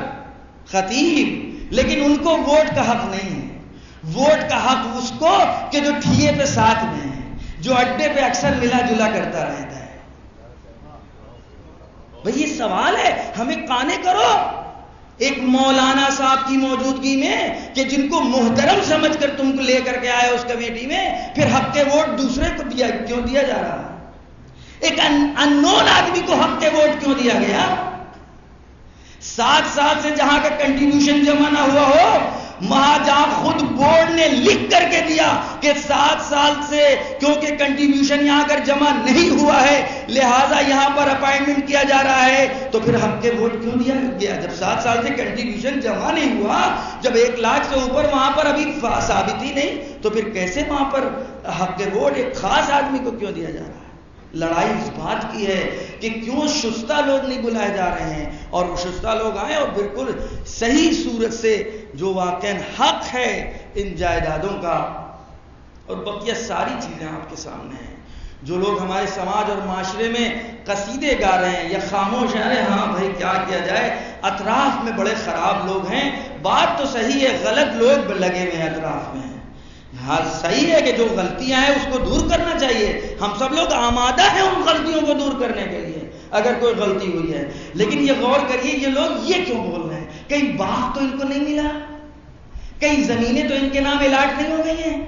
خطیب، لیکن ان کو ووٹ کا حق نہیں ہے. ووٹ کا حق اس کو کہ جو ٹھیے پہ ساتھ میں ہے، جو اڈے پہ اکثر ملا جلا کرتا رہتا ہے. بھئی یہ سوال ہے، ہمیں قانے کرو. ایک مولانا صاحب کی موجودگی میں کہ جن کو محترم سمجھ کر تم کو لے کر کے آئے اس کمیٹی میں، پھر حق کے ووٹ دوسرے کو کیوں دیا جا رہا ہے؟ ایک اننون آدمی کو حق کے ووٹ کیوں دیا گیا؟ 7 سال سے جہاں کا کنٹریبیوشن جمع نہ ہوا ہو، وہاں جہاں خود بورڈ نے لکھ کر کے دیا کہ 7 سال سے کیونکہ کنٹریبیوشن یہاں کر جمع نہیں ہوا ہے لہٰذا یہاں پر اپائنٹمنٹ کیا جا رہا ہے، تو پھر حق کے ووٹ کیوں دیا گیا؟ جب 7 سال سے کنٹریبیوشن جمع نہیں ہوا، جب 1 لاکھ سے اوپر وہاں پر ابھی ثابت ہی نہیں، تو پھر کیسے وہاں پر حق کے ووٹ ایک خاص آدمی کو کیوں دیا جا رہا ہے؟ لڑائی اس بات کی ہے کہ کیوں شستہ لوگ نہیں بلائے جا رہے ہیں، اور شستہ لوگ آئیں اور بالکل صحیح صورت سے جو واقعاً حق ہے ان جائیدادوں کا. اور بقیہ ساری چیزیں آپ کے سامنے ہیں. جو لوگ ہمارے سماج اور معاشرے میں قصیدے گا رہے ہیں یا خاموش ہیں، ارے ہاں بھائی کیا کیا جائے، اطراف میں بڑے خراب لوگ ہیں. بات تو صحیح ہے، غلط لوگ لگے ہوئے ہیں اطراف میں. ہاں صحیح ہے کہ جو غلطیاں ہیں اس کو دور کرنا چاہیے، ہم سب لوگ آمادہ ہیں ان غلطیوں کو دور کرنے کے لیے اگر کوئی غلطی ہوئی ہے. لیکن یہ غور کریے یہ لوگ یہ کیوں بول رہے ہیں؟ کہیں باغ تو ان کو نہیں ملا، کہیں زمینیں تو ان کے نام الاٹ نہیں ہو گئی ہیں،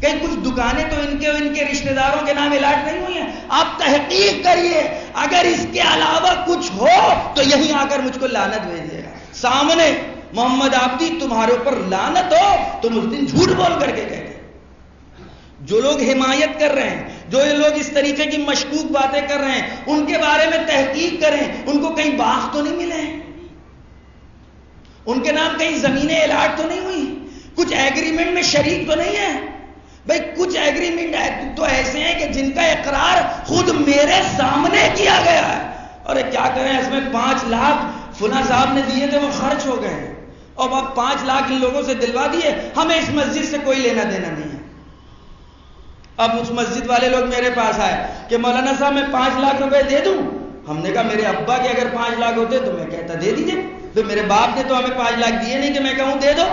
کہیں کچھ دکانیں تو ان کے رشتہ داروں کے نام الاٹ نہیں ہوئی ہیں. آپ تحقیق کریے، اگر اس کے علاوہ کچھ ہو تو یہیں آ کر مجھ کو لعنت بھیجیے گا سامنے. محمد عابدی تمہارے اوپر لعنت ہو، تم اس دن جھوٹ بول کر کے کہتے. جو لوگ حمایت کر رہے ہیں، جو لوگ اس طریقے کی مشکوک باتیں کر رہے ہیں، ان کے بارے میں تحقیق کریں. ان کو کہیں باغ تو نہیں ملے ہیں، ان کے نام کہیں زمینیں الاٹ تو نہیں ہوئی، کچھ ایگریمنٹ میں شریک تو نہیں ہے. بھئی کچھ ایگریمنٹ تو ایسے ہیں کہ جن کا اقرار خود میرے سامنے کیا گیا ہے. اور کیا کریں، اس میں 5 لاکھ فلاں صاحب نے دیے تھے وہ خرچ ہو گئے، اور اب 5 لاکھ ان لوگوں سے دلوا دیے. ہمیں اس مسجد سے کوئی لینا دینا نہیں ہے. اب اس مسجد والے لوگ میرے پاس آئے کہ مولانا صاحب میں 5 لاکھ روپے دے دوں. ہم نے کہا میرے ابا کے اگر 5 لاکھ ہوتے تو میں کہتا دے دیجئے. تو میرے باپ نے تو ہمیں 5 لاکھ دیے نہیں کہ میں کہوں دے دو.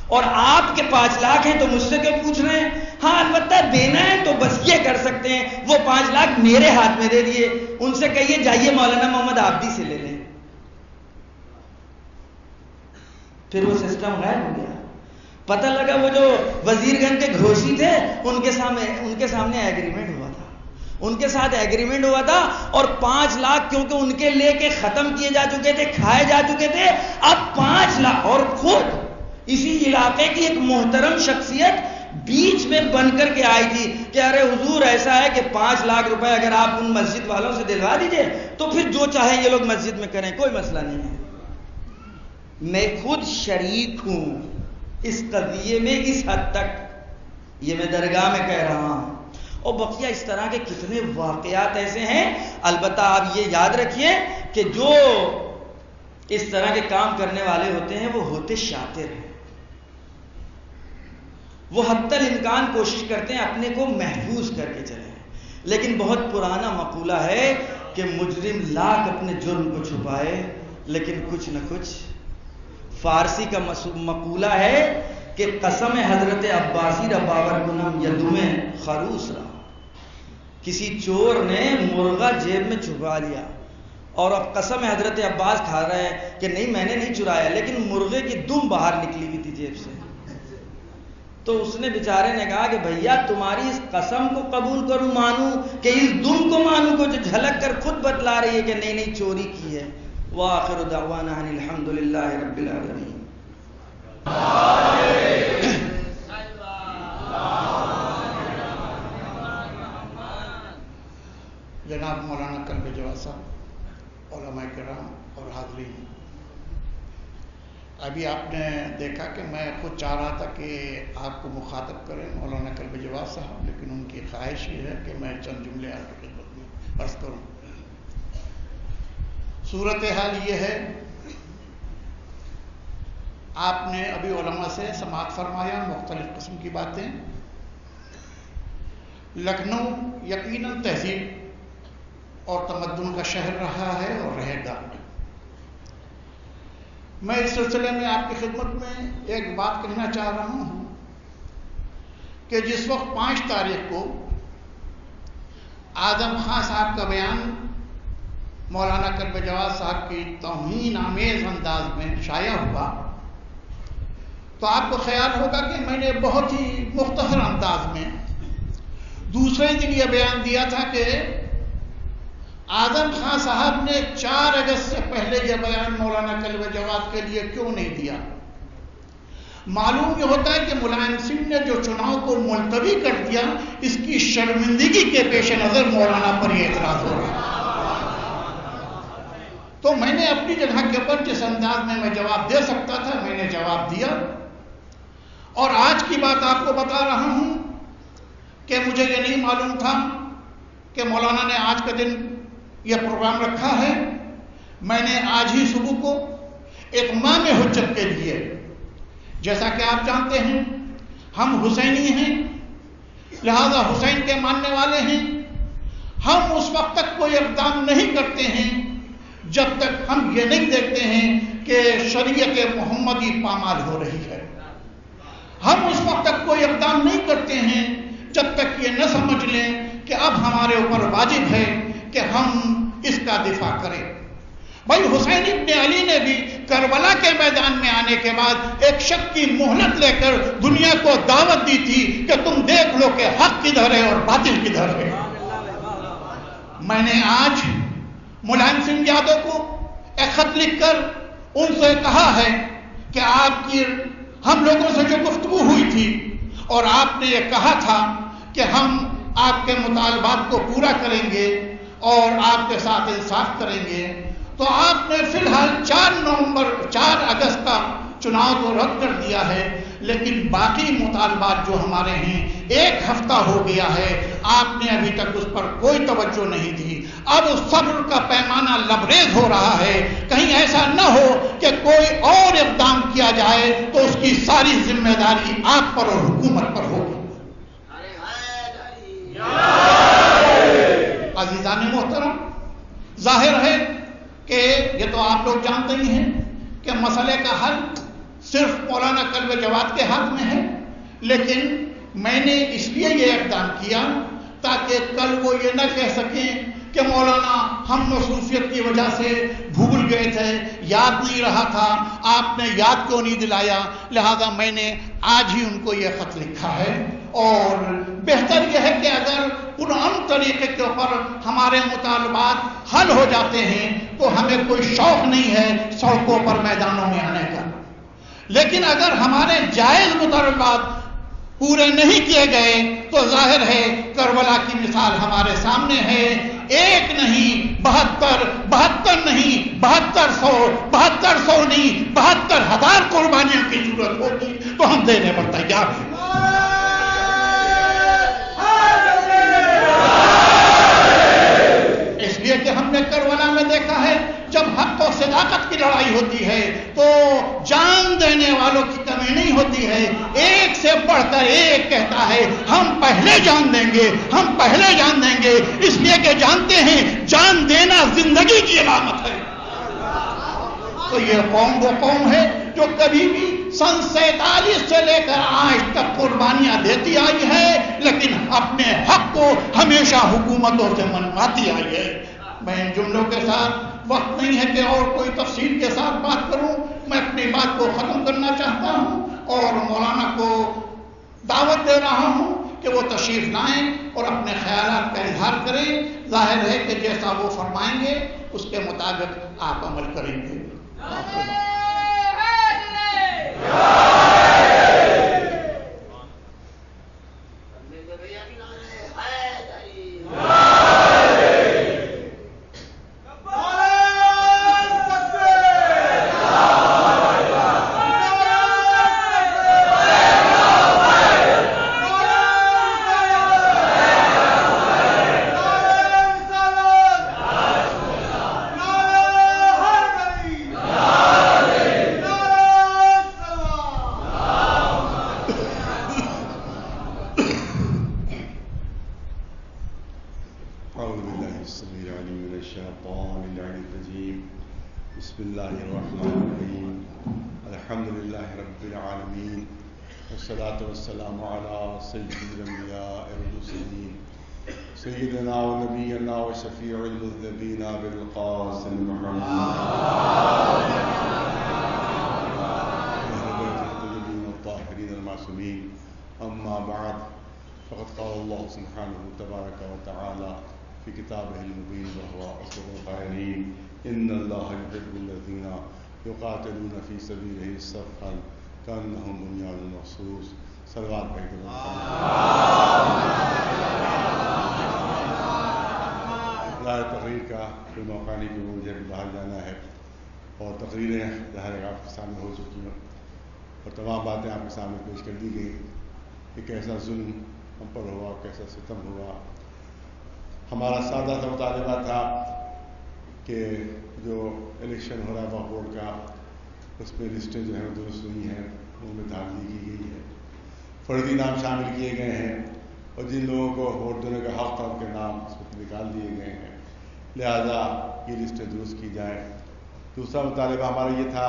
اور آپ کے 5 لاکھ ہیں تو مجھ سے کیوں پوچھ رہے ہیں؟ ہاں البتہ دینا ہے تو بس یہ کر سکتے ہیں، وہ 5 لاکھ میرے ہاتھ میں دے دیے. ان سے کہیے جائیے مولانا محمد عابدی سے لے لیں. پھر وہ سسٹم غائب ہو گیا. پتہ لگا وہ جو وزیر گنج کے گھوسی تھے ان کے سامنے ایگریمنٹ ہوا تھا، ان کے ساتھ ایگریمنٹ ہوا تھا، اور 5 لاکھ کیونکہ ان کے لے کے ختم کیے جا چکے تھے، کھائے جا چکے تھے. اب 5 لاکھ اور خود اسی علاقے کی ایک محترم شخصیت بیچ میں بن کر کے آئی تھی کہ ارے حضور ایسا ہے کہ 5 لاکھ روپے اگر آپ ان مسجد والوں سے دلوا دیجئے تو پھر جو چاہیں یہ لوگ مسجد میں کریں، کوئی مسئلہ نہیں ہے. میں خود شریک ہوں اس قضیے میں اس حد تک، یہ میں درگاہ میں کہہ رہا ہوں. اور بقیہ اس طرح کے کتنے واقعات ایسے ہیں. البتہ آپ یہ یاد رکھیے کہ جو اس طرح کے کام کرنے والے ہوتے ہیں وہ ہوتے شاطر ہیں. وہ حتی الامکان کوشش کرتے ہیں اپنے کو محفوظ کر کے چلیں. لیکن بہت پرانا مقولہ ہے کہ مجرم لاکھ اپنے جرم کو چھپائے لیکن کچھ نہ کچھ. فارسی کا مقولہ ہے کہ قسم حضرت عباسی را باور کنم یدمیں خروس را. کسی چور نے مرغا جیب میں چھپا لیا اور اب قسم حضرت عباس کھا رہا ہے کہ نہیں میں نے نہیں چرایا، لیکن مرغے کی دم باہر نکلی ہوئی تھی جیب سے. تو اس نے بیچارے نے کہا کہ بھیا تمہاری اس قسم کو قبول کروں مانوں کہ اس دم کو مانوں کو جو جھلک کر خود بتلا رہی ہے کہ نہیں نہیں چوری کی ہے. وآخر دعوانا ان الحمدللہ رب العالمین. جناب مولانا کلب جواد صاحب، علماء کرام اور حاضرین، ابھی آپ نے دیکھا کہ میں خود چاہ رہا تھا کہ آپ کو مخاطب کریں مولانا کلب جواد صاحب، لیکن ان کی خواہش یہ ہے کہ میں چند جملے آپ کی خدمت میں عرض کروں. صورتحال یہ ہے، آپ نے ابھی علماء سے سماعت فرمایا مختلف قسم کی باتیں. لکھنؤ یقیناً تہذیب اور تمدن کا شہر رہا ہے اور رہے گا. میں اس سلسلے میں آپ کی خدمت میں ایک بات کہنا چاہ رہا ہوں کہ جس وقت 5 تاریخ کو اعظم خان صاحب کا بیان مولانا کلب جواد صاحب کی توہین آمیز انداز میں شائع ہوا تو آپ کو خیال ہوگا کہ میں نے بہت ہی مختصر انداز میں دوسرے دن یہ بیان دیا تھا کہ اعظم خان صاحب نے 4 اگست سے پہلے یہ بیان مولانا کلب جواد کے لیے کیوں نہیں دیا. معلوم یہ ہوتا ہے کہ ملائم سنگھ نے جو چناؤ کو ملتوی کر دیا، اس کی شرمندگی کے پیش نظر مولانا پر یہ اعتراض ہو رہا ہے. تو میں نے اپنی جگہ کے اوپر جس انداز میں جواب دے سکتا تھا میں نے جواب دیا. اور آج کی بات آپ کو بتا رہا ہوں کہ مجھے یہ نہیں معلوم تھا کہ مولانا نے آج کا دن یہ پروگرام رکھا ہے. میں نے آج ہی صبح کو اتمام حجت کے لیے، جیسا کہ آپ جانتے ہیں ہم حسینی ہیں، لہذا حسین کے ماننے والے ہیں، ہم اس وقت تک کوئی اقدام نہیں کرتے ہیں جب تک ہم یہ نہیں دیکھتے ہیں کہ شریعت محمدی پامال ہو رہی ہے. ہم اس وقت تک کوئی اقدام نہیں کرتے ہیں جب تک یہ نہ سمجھ لیں کہ اب ہمارے اوپر واجب ہے کہ ہم اس کا دفاع کریں. بھائی حسین ابن علی نے بھی کربلا کے میدان میں آنے کے بعد ایک شخص کی مہلت لے کر دنیا کو دعوت دی تھی کہ تم دیکھ لو کہ حق کدھر ہے اور باطل کدھر ہے. میں نے آج ملائم سنگھ یادو کو ایک خط لکھ کر ان سے کہا ہے کہ آپ کی ہم لوگوں سے جو گفتگو ہوئی تھی اور آپ نے یہ کہا تھا کہ ہم آپ کے مطالبات کو پورا کریں گے اور آپ کے ساتھ انصاف کریں گے، تو آپ نے فی الحال 4 اگست کا چناؤ تو رد کر دیا ہے، لیکن باقی مطالبات جو ہمارے ہیں 1 ہفتہ ہو گیا ہے، آپ نے ابھی تک اس پر کوئی توجہ نہیں دی. اب صبر کا پیمانہ لبریز ہو رہا ہے، کہیں ایسا نہ ہو کہ کوئی اور اقدام کیا جائے تو اس کی ساری ذمہ داری آپ پر اور حکومت پر ہوگی. عزیزان محترم، ظاہر ہے کہ یہ تو آپ لوگ جانتے ہی ہیں کہ مسئلے کا حل صرف مولانا کلب جواد کے ہاتھ میں ہے، لیکن میں نے اس لیے یہ اقدام کیا تاکہ کل وہ یہ نہ کہہ سکیں کہ مولانا ہم مصروفیت کی وجہ سے بھول گئے تھے، یاد نہیں رہا تھا، آپ نے یاد کیوں نہیں دلایا. لہذا میں نے آج ہی ان کو یہ خط لکھا ہے. اور بہتر یہ ہے کہ اگر پرامن طریقے کے اوپر ہمارے مطالبات حل ہو جاتے ہیں تو ہمیں کوئی شوق نہیں ہے سڑکوں پر میدانوں میں آنے کا، لیکن اگر ہمارے جائز مطالبات پورے نہیں کیے گئے تو ظاہر ہے کربلا کی مثال ہمارے سامنے ہے. 1 نہیں 72 نہیں 7200 نہیں 72,000 قربانیوں کی ضرورت ہوگی تو ہم دینے پر تیار ہیں. اس لیے کہ ہم نے کربلا میں دیکھا ہے جب حق و صداقت کی لڑائی ہوتی ہے تو جان دینے والوں کی کمی نہیں ہوتی ہے. 1 سے بڑھ کر 1 کہتا ہے ہم پہلے جان دیں گے، ہم پہلے جان دیں گے، اس لیے کہ جانتے ہیں جان دینا زندگی کی علامت ہے. تو یہ قوم وہ قوم ہے جو کبھی بھی سن 47 سے لے کر آج تک قربانیاں دیتی آئی ہے، لیکن اپنے حق کو ہمیشہ حکومتوں سے منواتی آئی ہے. میں ان جملوں کے ساتھ وقت نہیں ہے کہ اور کوئی تفصیل کے ساتھ بات کروں، میں اپنی بات کو ختم کرنا چاہتا ہوں اور مولانا کو دعوت دے رہا ہوں کہ وہ تشریف لائیں اور اپنے خیالات کا اظہار کریں. ظاہر ہے کہ جیسا وہ فرمائیں گے اس کے مطابق آپ عمل کریں گے. بسم الله الرحمن الرحيم الحمد لله رب العالمين والصلاة والسلام على سيد الأنبياء والمرسلين سيدنا ونبينا وشفيع المذنبين بالقاسم محمد أهل بيت الطيبين الطاهرين المعصومين. أما بعد فقد قال الله سبحانه تبارك وتعالى في كتابه المبين وهو أصدق القائلين إن الله يحب الذين يقاتلون في سبيله صفا كأنهم بنيان مرصوص. صلوات پڑھ کے تقریر کا کوئی موقع نہیں کہ مجھے باہر جانا ہے اور تقریریں ظاہر آپ کے سامنے ہو چکی ہیں اور تمام باتیں آپ کے سامنے پیش کر دی گئی کہ کیسا ظلم ہم پر ہوا، کیسا ستم ہوا. ہمارا سادہ سا مطالبہ تھا کہ جو الیکشن ہو رہا ہے وقف بورڈ کا اس میں لسٹیں جو ہیں درست نہیں ہیں، ان میں دھاندلی کی گئی ہے، فرضی نام شامل کیے گئے ہیں اور جن لوگوں کو ووٹ دینے کا حق تھا ان کے نام اس وقت نکال دیے گئے ہیں. لہذا یہ لسٹیں درست کی جائیں. دوسرا مطالبہ ہمارا یہ تھا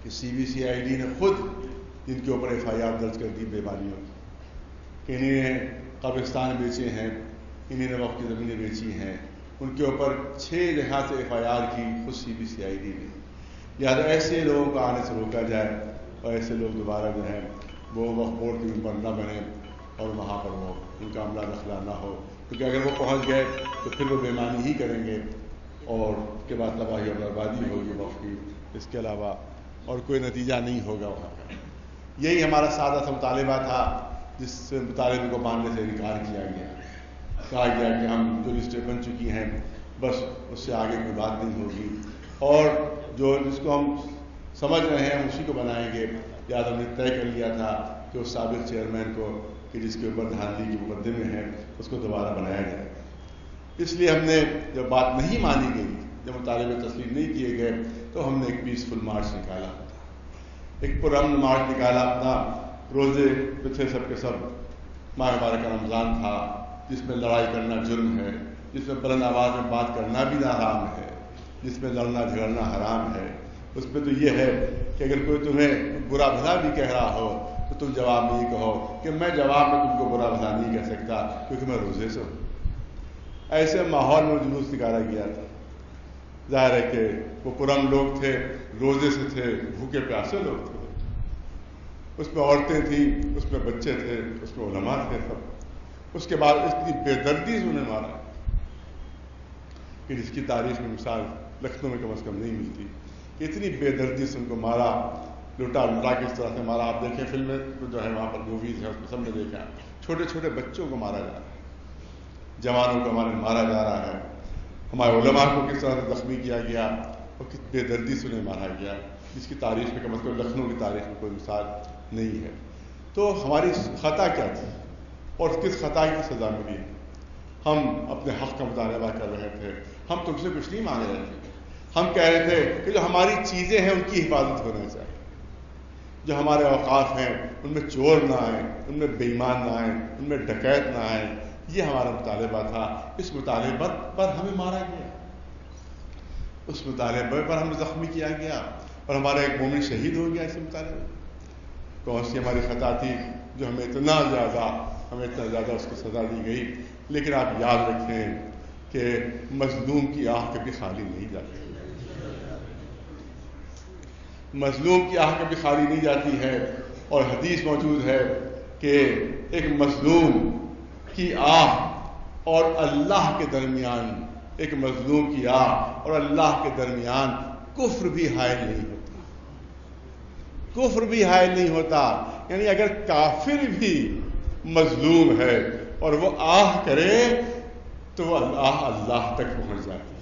کہ CBCID نے خود جن کے اوپر FIR درج کر دی بیماریوں کہ انہیں نے قبرستان بیچے ہیں، انہیں نے وقف کی زمینیں بیچی ہیں، ان کے اوپر 6 جگہ سے FIR کی خود CBCID نے. لہٰذا ایسے لوگوں کو آنے سے روکا جائے اور ایسے لوگ دوبارہ جو ہیں وہ وقف بورڈ کے ممبر نہ بنے اور وہاں پر وہ ان کا عملہ دخلہ نہ ہو، کیونکہ اگر وہ پہنچ گئے تو پھر وہ بےمانی ہی کریں گے اور اس کے بعد تباہی اور بربادی ہوگی وقف کی، اس کے علاوہ اور کوئی نتیجہ نہیں ہوگا وہاں کا. یہی ہمارا سادہ سا مطالبہ تھا جس سے مطالبے کو ماننے سے انکار کیا گیا. کہا گیا کہ ہم جو لسٹیں بن چکی ہیں بس اس سے آگے کوئی بات نہیں ہوگی اور جو جس کو ہم سمجھ رہے ہیں اسی کو بنائیں گے. لہٰذا ہم نے طے کر لیا تھا کہ اس سابق چیئرمین کو کہ جس کے اوپر دھاندلی کی مقدمے ہیں اس کو دوبارہ بنایا جائے. اس لیے ہم نے جب بات نہیں مانی گئی، جب مطالبے تسلیم نہیں کیے گئے تو ہم نے ایک پیسفل مارچ نکالا، ایک پرامن مارچ نکالا. اپنا روزے پہ تھے سب کے سب، ماہ مبارک رمضان تھا جس میں لڑائی کرنا جرم ہے، جس میں بلند آواز میں بات کرنا بھی حرام ہے، جس میں لڑنا جھگڑنا حرام ہے. اس میں تو یہ ہے کہ اگر کوئی تمہیں برا بھلا بھی کہہ رہا ہو تو تم جواب میں یہ کہو کہ میں جواب میں تم کو برا بھلا نہیں کہہ سکتا کیونکہ میں روزے سے ہوں. ایسے ماحول میں جلوس نکالا گیا تھا. ظاہر ہے کہ وہ پرامن لوگ تھے، روزے سے تھے، بھوکے پیاسے لوگ تھے. اس میں عورتیں تھیں، اس میں بچے تھے، اس میں علماء تھے سب. اس کے بعد اتنی بے دردی سے انہیں مارا کہ جس کی تاریخ میں مثال لکھنؤ میں کم از کم نہیں ملتی. اتنی بے دردی سے ان کو مارا، لٹا کے اس طرح سے مارا. آپ دیکھیں فلم میں جو ہے وہاں پر موویز ہیں اس میں سب نے دیکھا، چھوٹے چھوٹے بچوں کو مارا جا رہا ہے، جوانوں کو ہمارے مارا جا رہا ہے. ہمارے علماء کو کس طرح سے زخمی کیا گیا اور کس بے دردی سے انہیں مارا گیا جس کی تاریخ میں کم از کم لکھنؤ کی تاریخ میں کوئی مثال نہیں ہے. تو ہماری خطا کیا تھی اور کس خطا کی سزا ملی؟ ہم اپنے حق کا مطالبہ کر رہے تھے، ہم تم سے کچھ نہیں مانگ رہے تھے. ہم کہہ رہے تھے کہ جو ہماری چیزیں ہیں ان کی حفاظت ہونا چاہیے، جو ہمارے اوقاف ہیں ان میں چور نہ آئیں، ان میں بے ایمان نہ آئیں، ان میں ڈکیت نہ آئیں. یہ ہمارا مطالبہ تھا. اس مطالبہ پر ہمیں مارا گیا، اس مطالبے پر ہمیں زخمی کیا گیا اور ہمارا ایک مومن شہید ہو گیا. اس مطالبے کون سی ہماری خطا تھی جو ہمیں اتنا زیادہ اس کو سزا دی گئی؟ لیکن آپ یاد رکھیں کہ مظلوم کی آہ کبھی خالی نہیں جاتی، مظلوم کی آہ کبھی خالی نہیں جاتی ہے. اور حدیث موجود ہے کہ ایک مظلوم کی آہ اور اللہ کے درمیان، ایک مظلوم کی آہ اور اللہ کے درمیان کفر بھی حائل نہیں ہوتا، کفر بھی حائل نہیں ہوتا۔ یعنی اگر کافر بھی مظلوم ہے اور وہ آہ کرے تو وہ اللہ تک پہنچ جاتی ہے،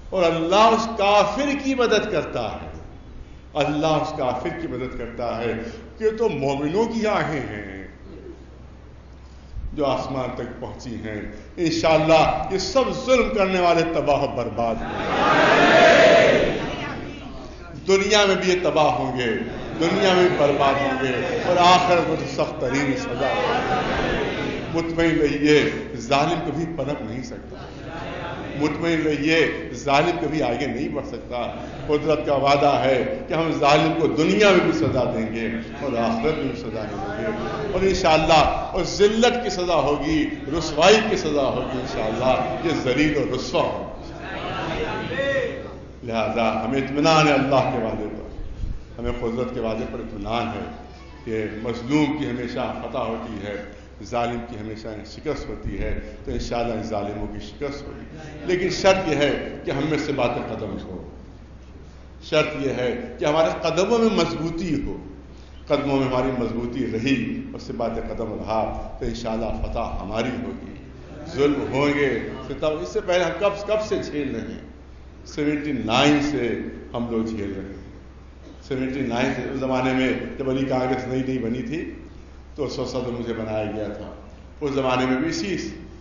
اور اللہ اس کافر کی مدد کرتا ہے، اللہ اس کافر کی مدد کرتا ہے کہ تو مومنوں کی آہیں ہیں جو آسمان تک پہنچی ہیں۔ انشاءاللہ یہ سب ظلم کرنے والے تباہ و برباد ہوں گے، دنیا میں بھی یہ تباہ ہوں گے، دنیا میں بھی برباد ہوں گے، اور آخرت میں تو سخت ترین سزا ہوگی۔ مطمئن رہیے ظالم کبھی پنپ نہیں سکتا، مطمئن رہیے ظالم کبھی آگے نہیں بڑھ سکتا۔ قدرت کا وعدہ ہے کہ ہم ظالم کو دنیا میں بھی سزا دیں گے اور آخرت میں بھی سزا دیں گے، اور انشاءاللہ اس ذلت کی سزا ہوگی، رسوائی کی سزا ہوگی، انشاءاللہ یہ ذلیل و رسوا ہوگا۔ لہذا ہمیں اطمینان ہے اللہ کے وعدے پر، ہمیں قدرت کے وعدے پر اطمینان ہے کہ مظلوم کی ہمیشہ فتح ہوتی ہے، ظالم کی ہمیشہ شکست ہوتی ہے، تو انشاءاللہ ان ظالموں کی شکست ہوگی۔ لیکن شرط یہ ہے کہ ہم میں سے بات قدم ہو، شرط یہ ہے کہ ہمارے قدموں میں مضبوطی ہو، قدموں میں ہماری مضبوطی رہی اور سے بات قدم رہا تو انشاءاللہ فتح ہماری ہوگی۔ ظلم ہوں گے ستم، اس سے پہلے ہم کب سے جھیل رہے ہیں، 79 سے ہم لوگ جھیل رہے ہیں، 79 سے۔ اس زمانے میں جب علی کانگریس نئی بنی تھی تو صدر مجھے بنایا گیا تھا، اس زمانے میں بھی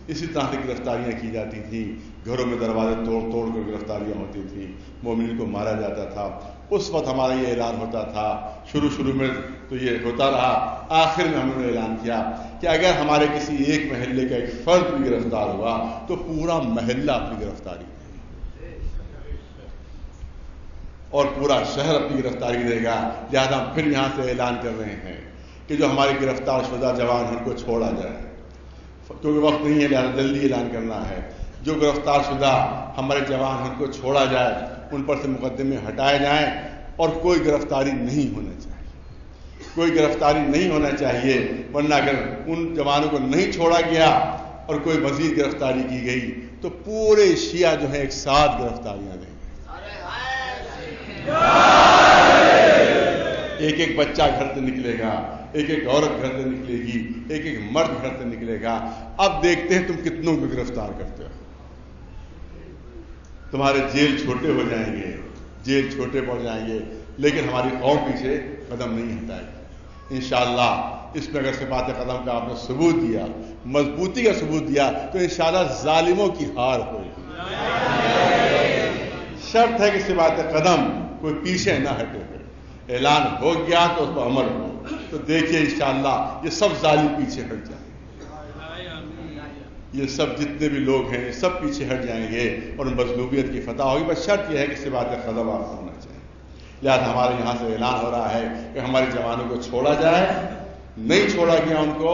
اسی طرح سے گرفتاریاں کی جاتی تھیں، گھروں میں دروازے توڑ کر گرفتاریاں ہوتی تھیں، مومنین کو مارا جاتا تھا۔ اس وقت ہمارا یہ اعلان ہوتا تھا، شروع میں تو یہ ہوتا رہا، آخر میں ہم نے اعلان کیا کہ اگر ہمارے کسی ایک محلے کا ایک فرد بھی گرفتار ہوا تو پورا محلہ اپنی گرفتاری اور پورا شہر اپنی گرفتاری دے گا۔ لہذا ہم پھر یہاں سے اعلان کر رہے ہیں کہ جو ہمارے گرفتار شدہ جوان ان کو چھوڑا جائے، کیونکہ وقت نہیں ہے، لہذا جلدی اعلان کرنا ہے۔ جو گرفتار شدہ ہمارے جوان ان کو چھوڑا جائے، ان پر سے مقدمے ہٹائے جائیں، اور کوئی گرفتاری نہیں ہونا چاہیے، کوئی گرفتاری نہیں ہونا چاہیے، ورنہ اگر ان جوانوں کو نہیں چھوڑا گیا اور کوئی مزید گرفتاری کی گئی تو پورے شیعہ جو ہیں ایک ساتھ گرفتاریاں دیں گے، ایک بچہ گھر سے نکلے گا، ایک عورت گھر سے نکلے گی، ایک مرد گھر سے نکلے گا۔ اب دیکھتے ہیں تم کتنوں کو گرفتار کرتے ہو، تمہارے جیل چھوٹے ہو جائیں گے، جیل چھوٹے پڑ جائیں گے، لیکن ہماری قوم پیچھے قدم نہیں ہٹائے گی۔ انشاءاللہ اس میں اگر صفات قدم کا آپ نے ثبوت دیا، مضبوطی کا ثبوت دیا، تو انشاءاللہ ظالموں کی ہار ہوئے گی۔ شرط ہے کہ صفات قدم کوئی پیچھے نہ ہٹے، اعلان ہو گیا تو اس پر عمل ہو، تو دیکھیے انشاءاللہ یہ سب ظالم پیچھے ہٹ جائیں گے، یہ سب جتنے بھی لوگ ہیں یہ سب پیچھے ہٹ جائیں گے اور مظلومیت کی فتح ہوگی۔ بس شرط یہ ہے کہ صفات قدم آپ ہونا چاہیے۔ لہٰذا ہمارے یہاں سے اعلان ہو رہا ہے کہ ہمارے جوانوں کو چھوڑا جائے، نہیں چھوڑا گیا ان کو،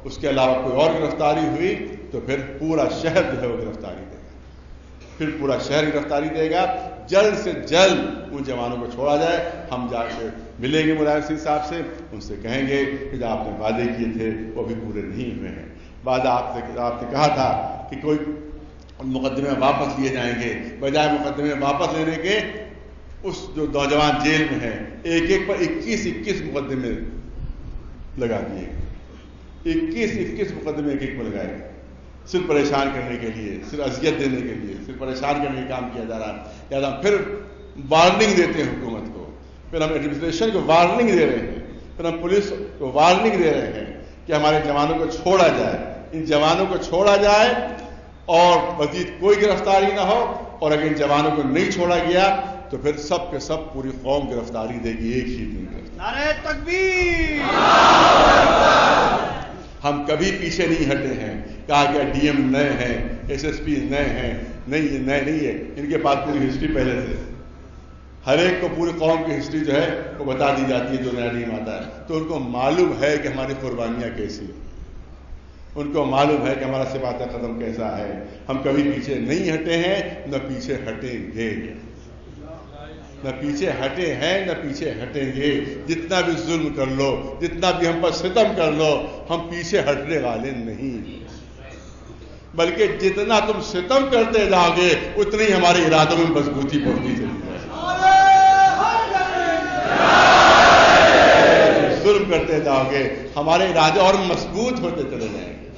اس کے علاوہ کوئی اور گرفتاری ہوئی تو پھر پورا شہر جو ہے وہ گرفتاری دے گا، پھر پورا شہر گرفتاری دے گا۔ جلد سے جلد ان جوانوں کو چھوڑا جائے۔ ہم جا کے ملیں گے ملازم سنگھ صاحب سے، ان سے کہیں گے کہ جو آپ نے وعدے کیے تھے وہ ابھی پورے نہیں ہوئے ہیں۔ وعدہ آپ نے کہا تھا کہ کوئی مقدمے واپس لیے جائیں گے، بجائے مقدمے واپس لینے کے اس جو نوجوان جیل میں ہیں ایک پر 21 مقدمے لگا دیے گئے، 21 مقدمے ایک پر لگائے گئے، صرف پریشان کرنے کے لیے، صرف اذیت دینے کے لیے، صرف پریشان کرنے کا کام کیا جا رہا ہے۔ لہٰذا پھر وارننگ دیتے ہیں حکومت کو، پھر ہم ایڈمنسٹریشن کو وارننگ دے رہے ہیں، پھر ہم پولیس کو وارننگ دے رہے ہیں کہ ہمارے جوانوں کو چھوڑا جائے، ان جوانوں کو چھوڑا جائے اور مزید کوئی گرفتاری نہ ہو، اور اگر ان جوانوں کو نہیں چھوڑا گیا تو پھر سب کے سب پوری قوم گرفتاری دے گی، ایک ہی دن گرفتاری۔ نعرہ تکبیر! ہم کبھی پیچھے نہیں ہٹے ہیں، کہا کہ ڈی ایم نئے ہیں، ایس ایس پی نئے ہیں، نہیں یہ نئے نہیں ہے، ان کے پاس پوری ہسٹری پہلے سے، ہر ایک کو پوری قوم کی ہسٹری جو ہے وہ بتا دی جاتی ہے جو نیا ڈی ایم آتا ہے، تو ان کو معلوم ہے کہ ہماری قربانیاں کیسی ہیں، ان کو معلوم ہے کہ ہمارا صفات قدم کیسا ہے۔ ہم کبھی پیچھے نہیں ہٹے ہیں، نہ پیچھے ہٹیں گے۔ نہ پیچھے ہٹے ہیں نہ پیچھے ہٹیں گے. جتنا بھی ظلم کر لو, جتنا بھی ہم پر ستم کر لو, ہم پیچھے ہٹنے والے نہیں, بلکہ جتنا تم ستم کرتے جاؤ گے اتنی ہمارے ارادوں میں مضبوطی بڑھتی چلی جائے. ظلم کرتے جاؤ گے ہمارے ارادے اور مضبوط ہوتے چلے جائیں گے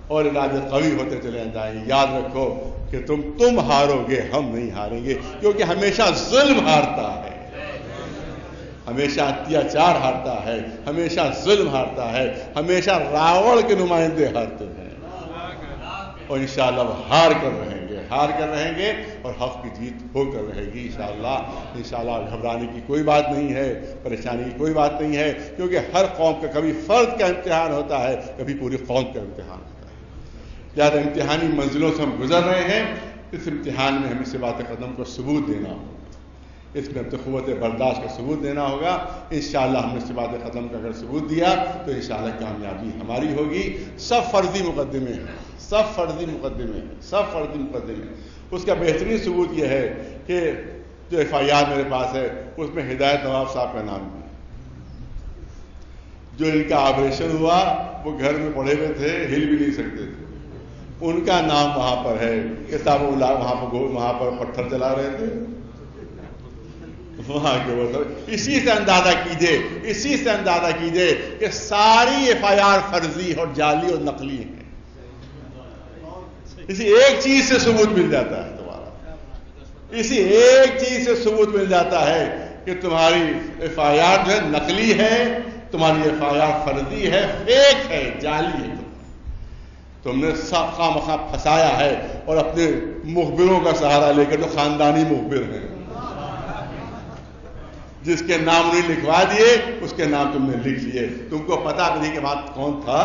اور ارادے قوی ہوتے چلے جائیں گے. یاد رکھو کہ تم ہارو گے, ہم نہیں ہاریں گے, کیونکہ ہمیشہ ظلم ہارتا ہے, ہمیشہ اتیاچار ہارتا ہے, ہمیشہ ظلم ہارتا ہے, ہمیشہ راوڑ کے نمائندے ہارتے ہیں. اور انشاءاللہ وہ ہار کر رہیں گے اور حق کی جیت ہو کر رہے گی انشاءاللہ. گھبرانے کی کوئی بات نہیں ہے, پریشانی کی کوئی بات نہیں ہے, کیونکہ ہر قوم کا کبھی فرد کا امتحان ہوتا ہے, کبھی پوری قوم کا امتحان ہوتا ہے. زیادہ امتحانی منزلوں سے ہم گزر رہے ہیں. اس امتحان میں ہمیں صبات قدم کو ثبوت دینا ہوگا, اس میں ہم قوت برداشت کا ثبوت دینا ہوگا. انشاءاللہ ہم نے صبات قدم کا اگر ثبوت دیا تو انشاءاللہ کامیابی ہماری ہوگی. سب فرضی مقدمے ہیں, سب فرضی مقدمے. اس کا بہترین ثبوت یہ ہے کہ جو FIR میرے پاس ہے اس میں ہدایت نواب صاحب کا نام بھی ہے. جو ان کا آپریشن ہوا وہ گھر میں پڑے ہوئے تھے, ہل بھی نہیں سکتے تھے, ان کا نام وہاں پر ہے کہ صاحب وہاں پر پتھر چلا رہے تھے وہاں کے وہ. اسی سے اندازہ کیجئے کہ ساری FIR فرضی اور جعلی اور نقلی ہیں. اسی ایک چیز سے ثبوت مل جاتا ہے تمہارا, اسی ایک چیز سے ثبوت مل جاتا ہے کہ تمہاری FIR جو ہے نقلی ہے, تمہاری FIR فرضی ہے, فیک ہے, جعلی ہے. تم نے خواہ مخواہ پھنسایا ہے اور اپنے مخبروں کا سہارا لے کر, جو خاندانی مخبر ہیں, جس کے نام نہیں لکھوا دیے اس کے نام تم نے لکھ لیے. تم کو پتا بھی نہیں کہ بات کون تھا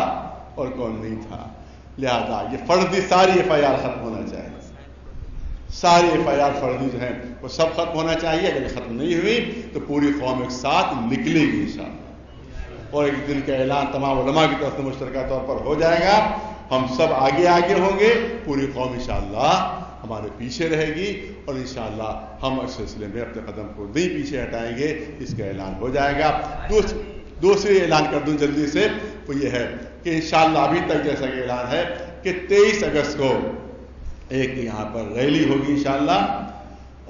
اور کون نہیں تھا. لہذا یہ فرضی ساری FIR ختم ہونا چاہیے. ساری FIR فرضی جو ہیں وہ سب ختم ہونا چاہیے. اگر ختم نہیں ہوئی تو پوری قوم ایک ساتھ نکلے گی انشاءاللہ, اور ایک دن کا اعلان تمام علماء کی طرف سے مشترکہ طور پر ہو جائے گا. ہم سب آگے ہوں گے, پوری قوم انشاءاللہ ہمارے پیچھے رہے گی, اور انشاءاللہ ہم اس سلسلے میں اپنے قدم کو نہیں پیچھے ہٹائیں گے. اس کا اعلان ہو جائے گا. دوسری اعلان کر دوں جلدی سے, وہ یہ ہے کہ انشاءاللہ ابھی تک جیسا کہ اعلان ہے کہ 23 اگست کو ایک یہاں پر ریلی ہوگی انشاءاللہ,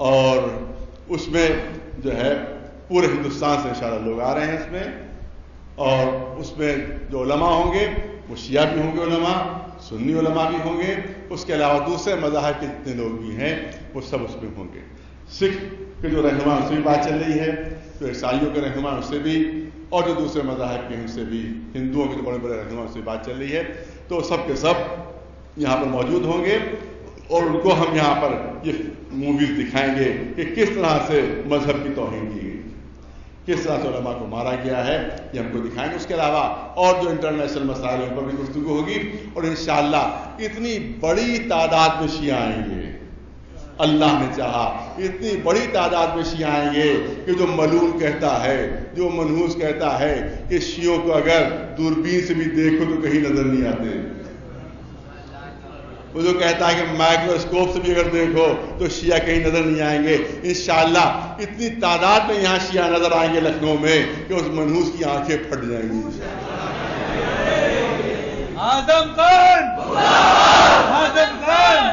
اور اس میں جو ہے پورے ہندوستان سے انشاءاللہ لوگ آ رہے ہیں اس میں, اور اس میں جو علماء ہوں گے وہ شیعہ بھی ہوں گے, علماء سنی علماء بھی ہوں گے, اس کے علاوہ دوسرے مذاہب کے جتنے لوگ بھی ہیں وہ سب اس میں ہوں گے. سکھ کے جو رہنما اس سے بھی بات چل رہی ہے, جو عیسائیوں کے رہنما اس سے بھی, اور جو دوسرے مذاہب کے ہیں اس سے بھی, ہندوؤں کے جو بڑے بڑے رہنما اس سے بات چل رہی ہے. تو سب کے سب یہاں پر موجود ہوں گے, اور ان کو ہم یہاں پر یہ موویز دکھائیں گے کہ کس طرح سے مذہب کی توہین کی گئی, کس طرح سے علماء کو مارا گیا ہے, یہ ہم کو دکھائیں گے. اس کے علاوہ اور جو انٹرنیشنل مسائل ان پر بھی گفتگو ہوگی, اور انشاءاللہ اتنی بڑی تعداد میں شیعہ آئیں گے, اللہ نے چاہا اتنی بڑی تعداد میں شیعہ آئیں گے کہ جو ملول کہتا ہے, جو منحوس کہتا ہے کہ شیعوں کو اگر دوربین سے بھی دیکھو تو کہیں نظر نہیں آتے, وہ جو کہتا ہے کہ مائکروسکوپ سے بھی اگر دیکھو تو شیعہ کہیں نظر نہیں آئیں گے. انشاءاللہ اتنی تعداد میں یہاں شیعہ نظر آئیں گے لکھنؤ میں کہ اس منحوس کی آنکھیں پھٹ جائیں گی. اعظم خان اعظم خان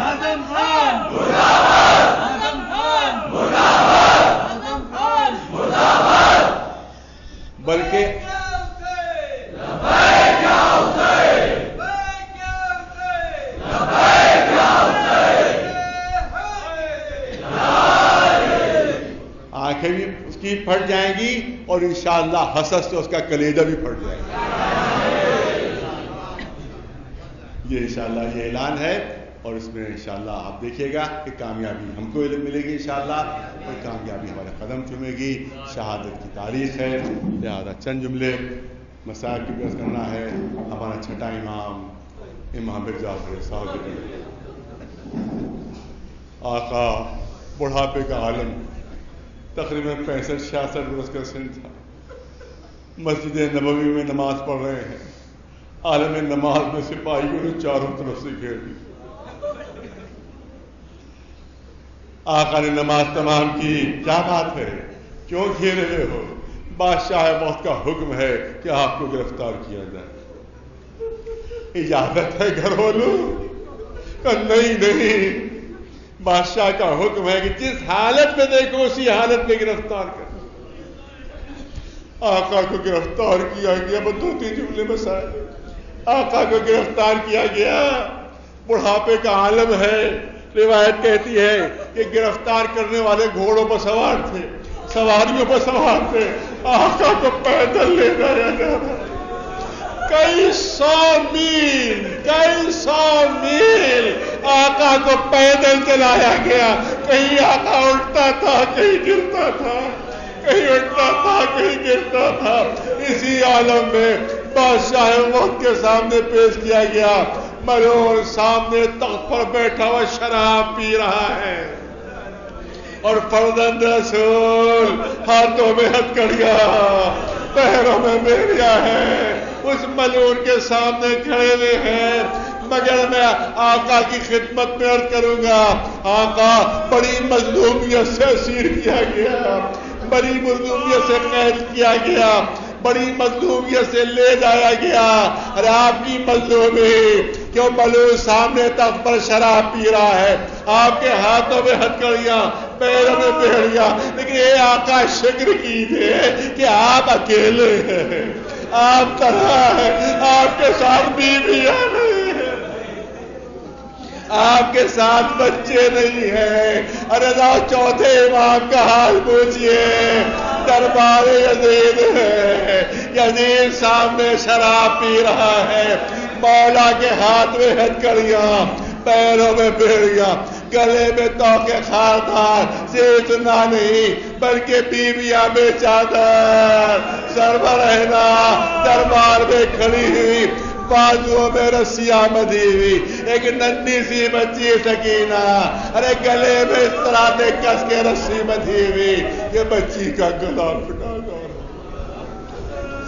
اعظم خان اعظم خان اعظم خان. بلکہ آنکھیں بھی اس کی پھٹ جائیں گی, اور انشاءاللہ حسد سے اس کا کلیجہ بھی پھٹ جائے گا. یہ انشاءاللہ یہ اعلان ہے, اور اس میں انشاءاللہ آپ دیکھیے گا کہ کامیابی ہم کو ملے گی انشاءاللہ, اور کامیابی ہمارے قدم چومے گی. شہادت کی تاریخ ہے, لہذا چند جملے مسائل کی بحث کرنا ہے. ہمارا چھٹا امام مرزا جعفر صاحب, آقا بڑھاپے کا عالم, تقریباً 65-66 برس کا سن تھا, مسجد نبوی میں نماز پڑھ رہے ہیں. عالم نماز میں سپاہیوں نے چاروں طرف سے گھیر دی. آقا نے نماز تمام کی. کیا بات ہے, کیوں کھیل رہے ہو؟ بادشاہ وقت کا حکم ہے کہ آپ کو گرفتار کیا جائے. اجازت ہے گھر والوں؟ نہیں, بادشاہ کا حکم ہے کہ جس حالت میں دیکھو اسی حالت میں گرفتار کر. آقا کو گرفتار کیا گیا. بس 2-3 جملے میں سارے. آقا کو گرفتار کیا گیا. بڑھاپے کا عالم ہے. روایت کہتی ہے کہ گرفتار کرنے والے گھوڑوں پر سوار تھے, سواریوں پر سوار تھے. آقا کو پیدل لے جایا جا رہا. کئی سو میل آقا کو پیدل چلایا گیا. کہیں آقا اٹھتا تھا, کہیں گرتا تھا, کہیں اٹھتا تھا, کہیں گرتا تھا. اسی عالم میں بادشاہ وقت کے سامنے پیش کیا گیا. ملعون سامنے تخت پر بیٹھا ہوا شراب پی رہا ہے, اور فرزند رسول ہاتھوں میں ہتھکڑیاں, پیروں میں بیڑیاں ہیں, اس ملعون کے سامنے کھڑے ہوئے ہیں. مگر میں آقا کی خدمت میں عرض کروں گا, آقا بڑی مظلومیت سے اسیر کیا گیا, بڑی مظلومیت سے قید کیا گیا, بڑی مظلومیت سے لے جایا گیا. ارے آپ کی مظلومی کیوں؟ ملعون سامنے تخت پر شراب پی رہا ہے, آپ کے ہاتھوں میں ہتھکڑیاں, پیروں میں بیڑیاں. لیکن یہ آقا شکر کیجیے کہ آپ اکیلے ہیں, آپ تنہا ہیں, آپ کے ساتھ بیویاں نہیں ہیں, آپ کے ساتھ بچے نہیں ہیں. ارے ذرا چوتھے امام کا حال پوچھئے. دربار یزید ہے, یزید سامنے شراب پی رہا ہے, مولا کے ہاتھ میں ہتھکڑیاں, پیروں میں بیڑیاں, گلے میں توقے خاردار, صرف اتنا نہیں بلکہ بیویاں بے چادر, سربراہنا دربار میں کھڑی ہوئی, بازوؤں میں رسیاں بندھی ہوئی, ایک ننھی سی بچی سکینہ, ارے گلے میں اس طرح سے کس کے رسی بندھی ہوئی کہ بچی کا گلا پھٹا جا رہا.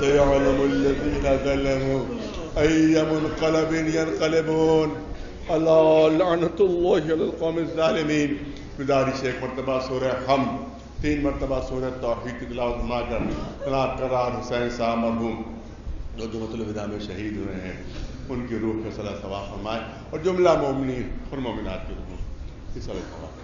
سيعلم الذين ظلموا أي منقلب ينقلبون. اللہ لعنت اللہ علی القوم الظالمین. گزارش ایک مرتبہ سورہ حمد, 3 مرتبہ سورہ توحید کی تلاوت فرما کر جناب قرار حسین صاحب مرحوم جو جمعۃ الوداع میں شہید ہوئے ہیں ان کی روح کو صلاح ثواب فرمائے, اور جملہ مومنین اور مومنات کی روح کی صلاح ثواب.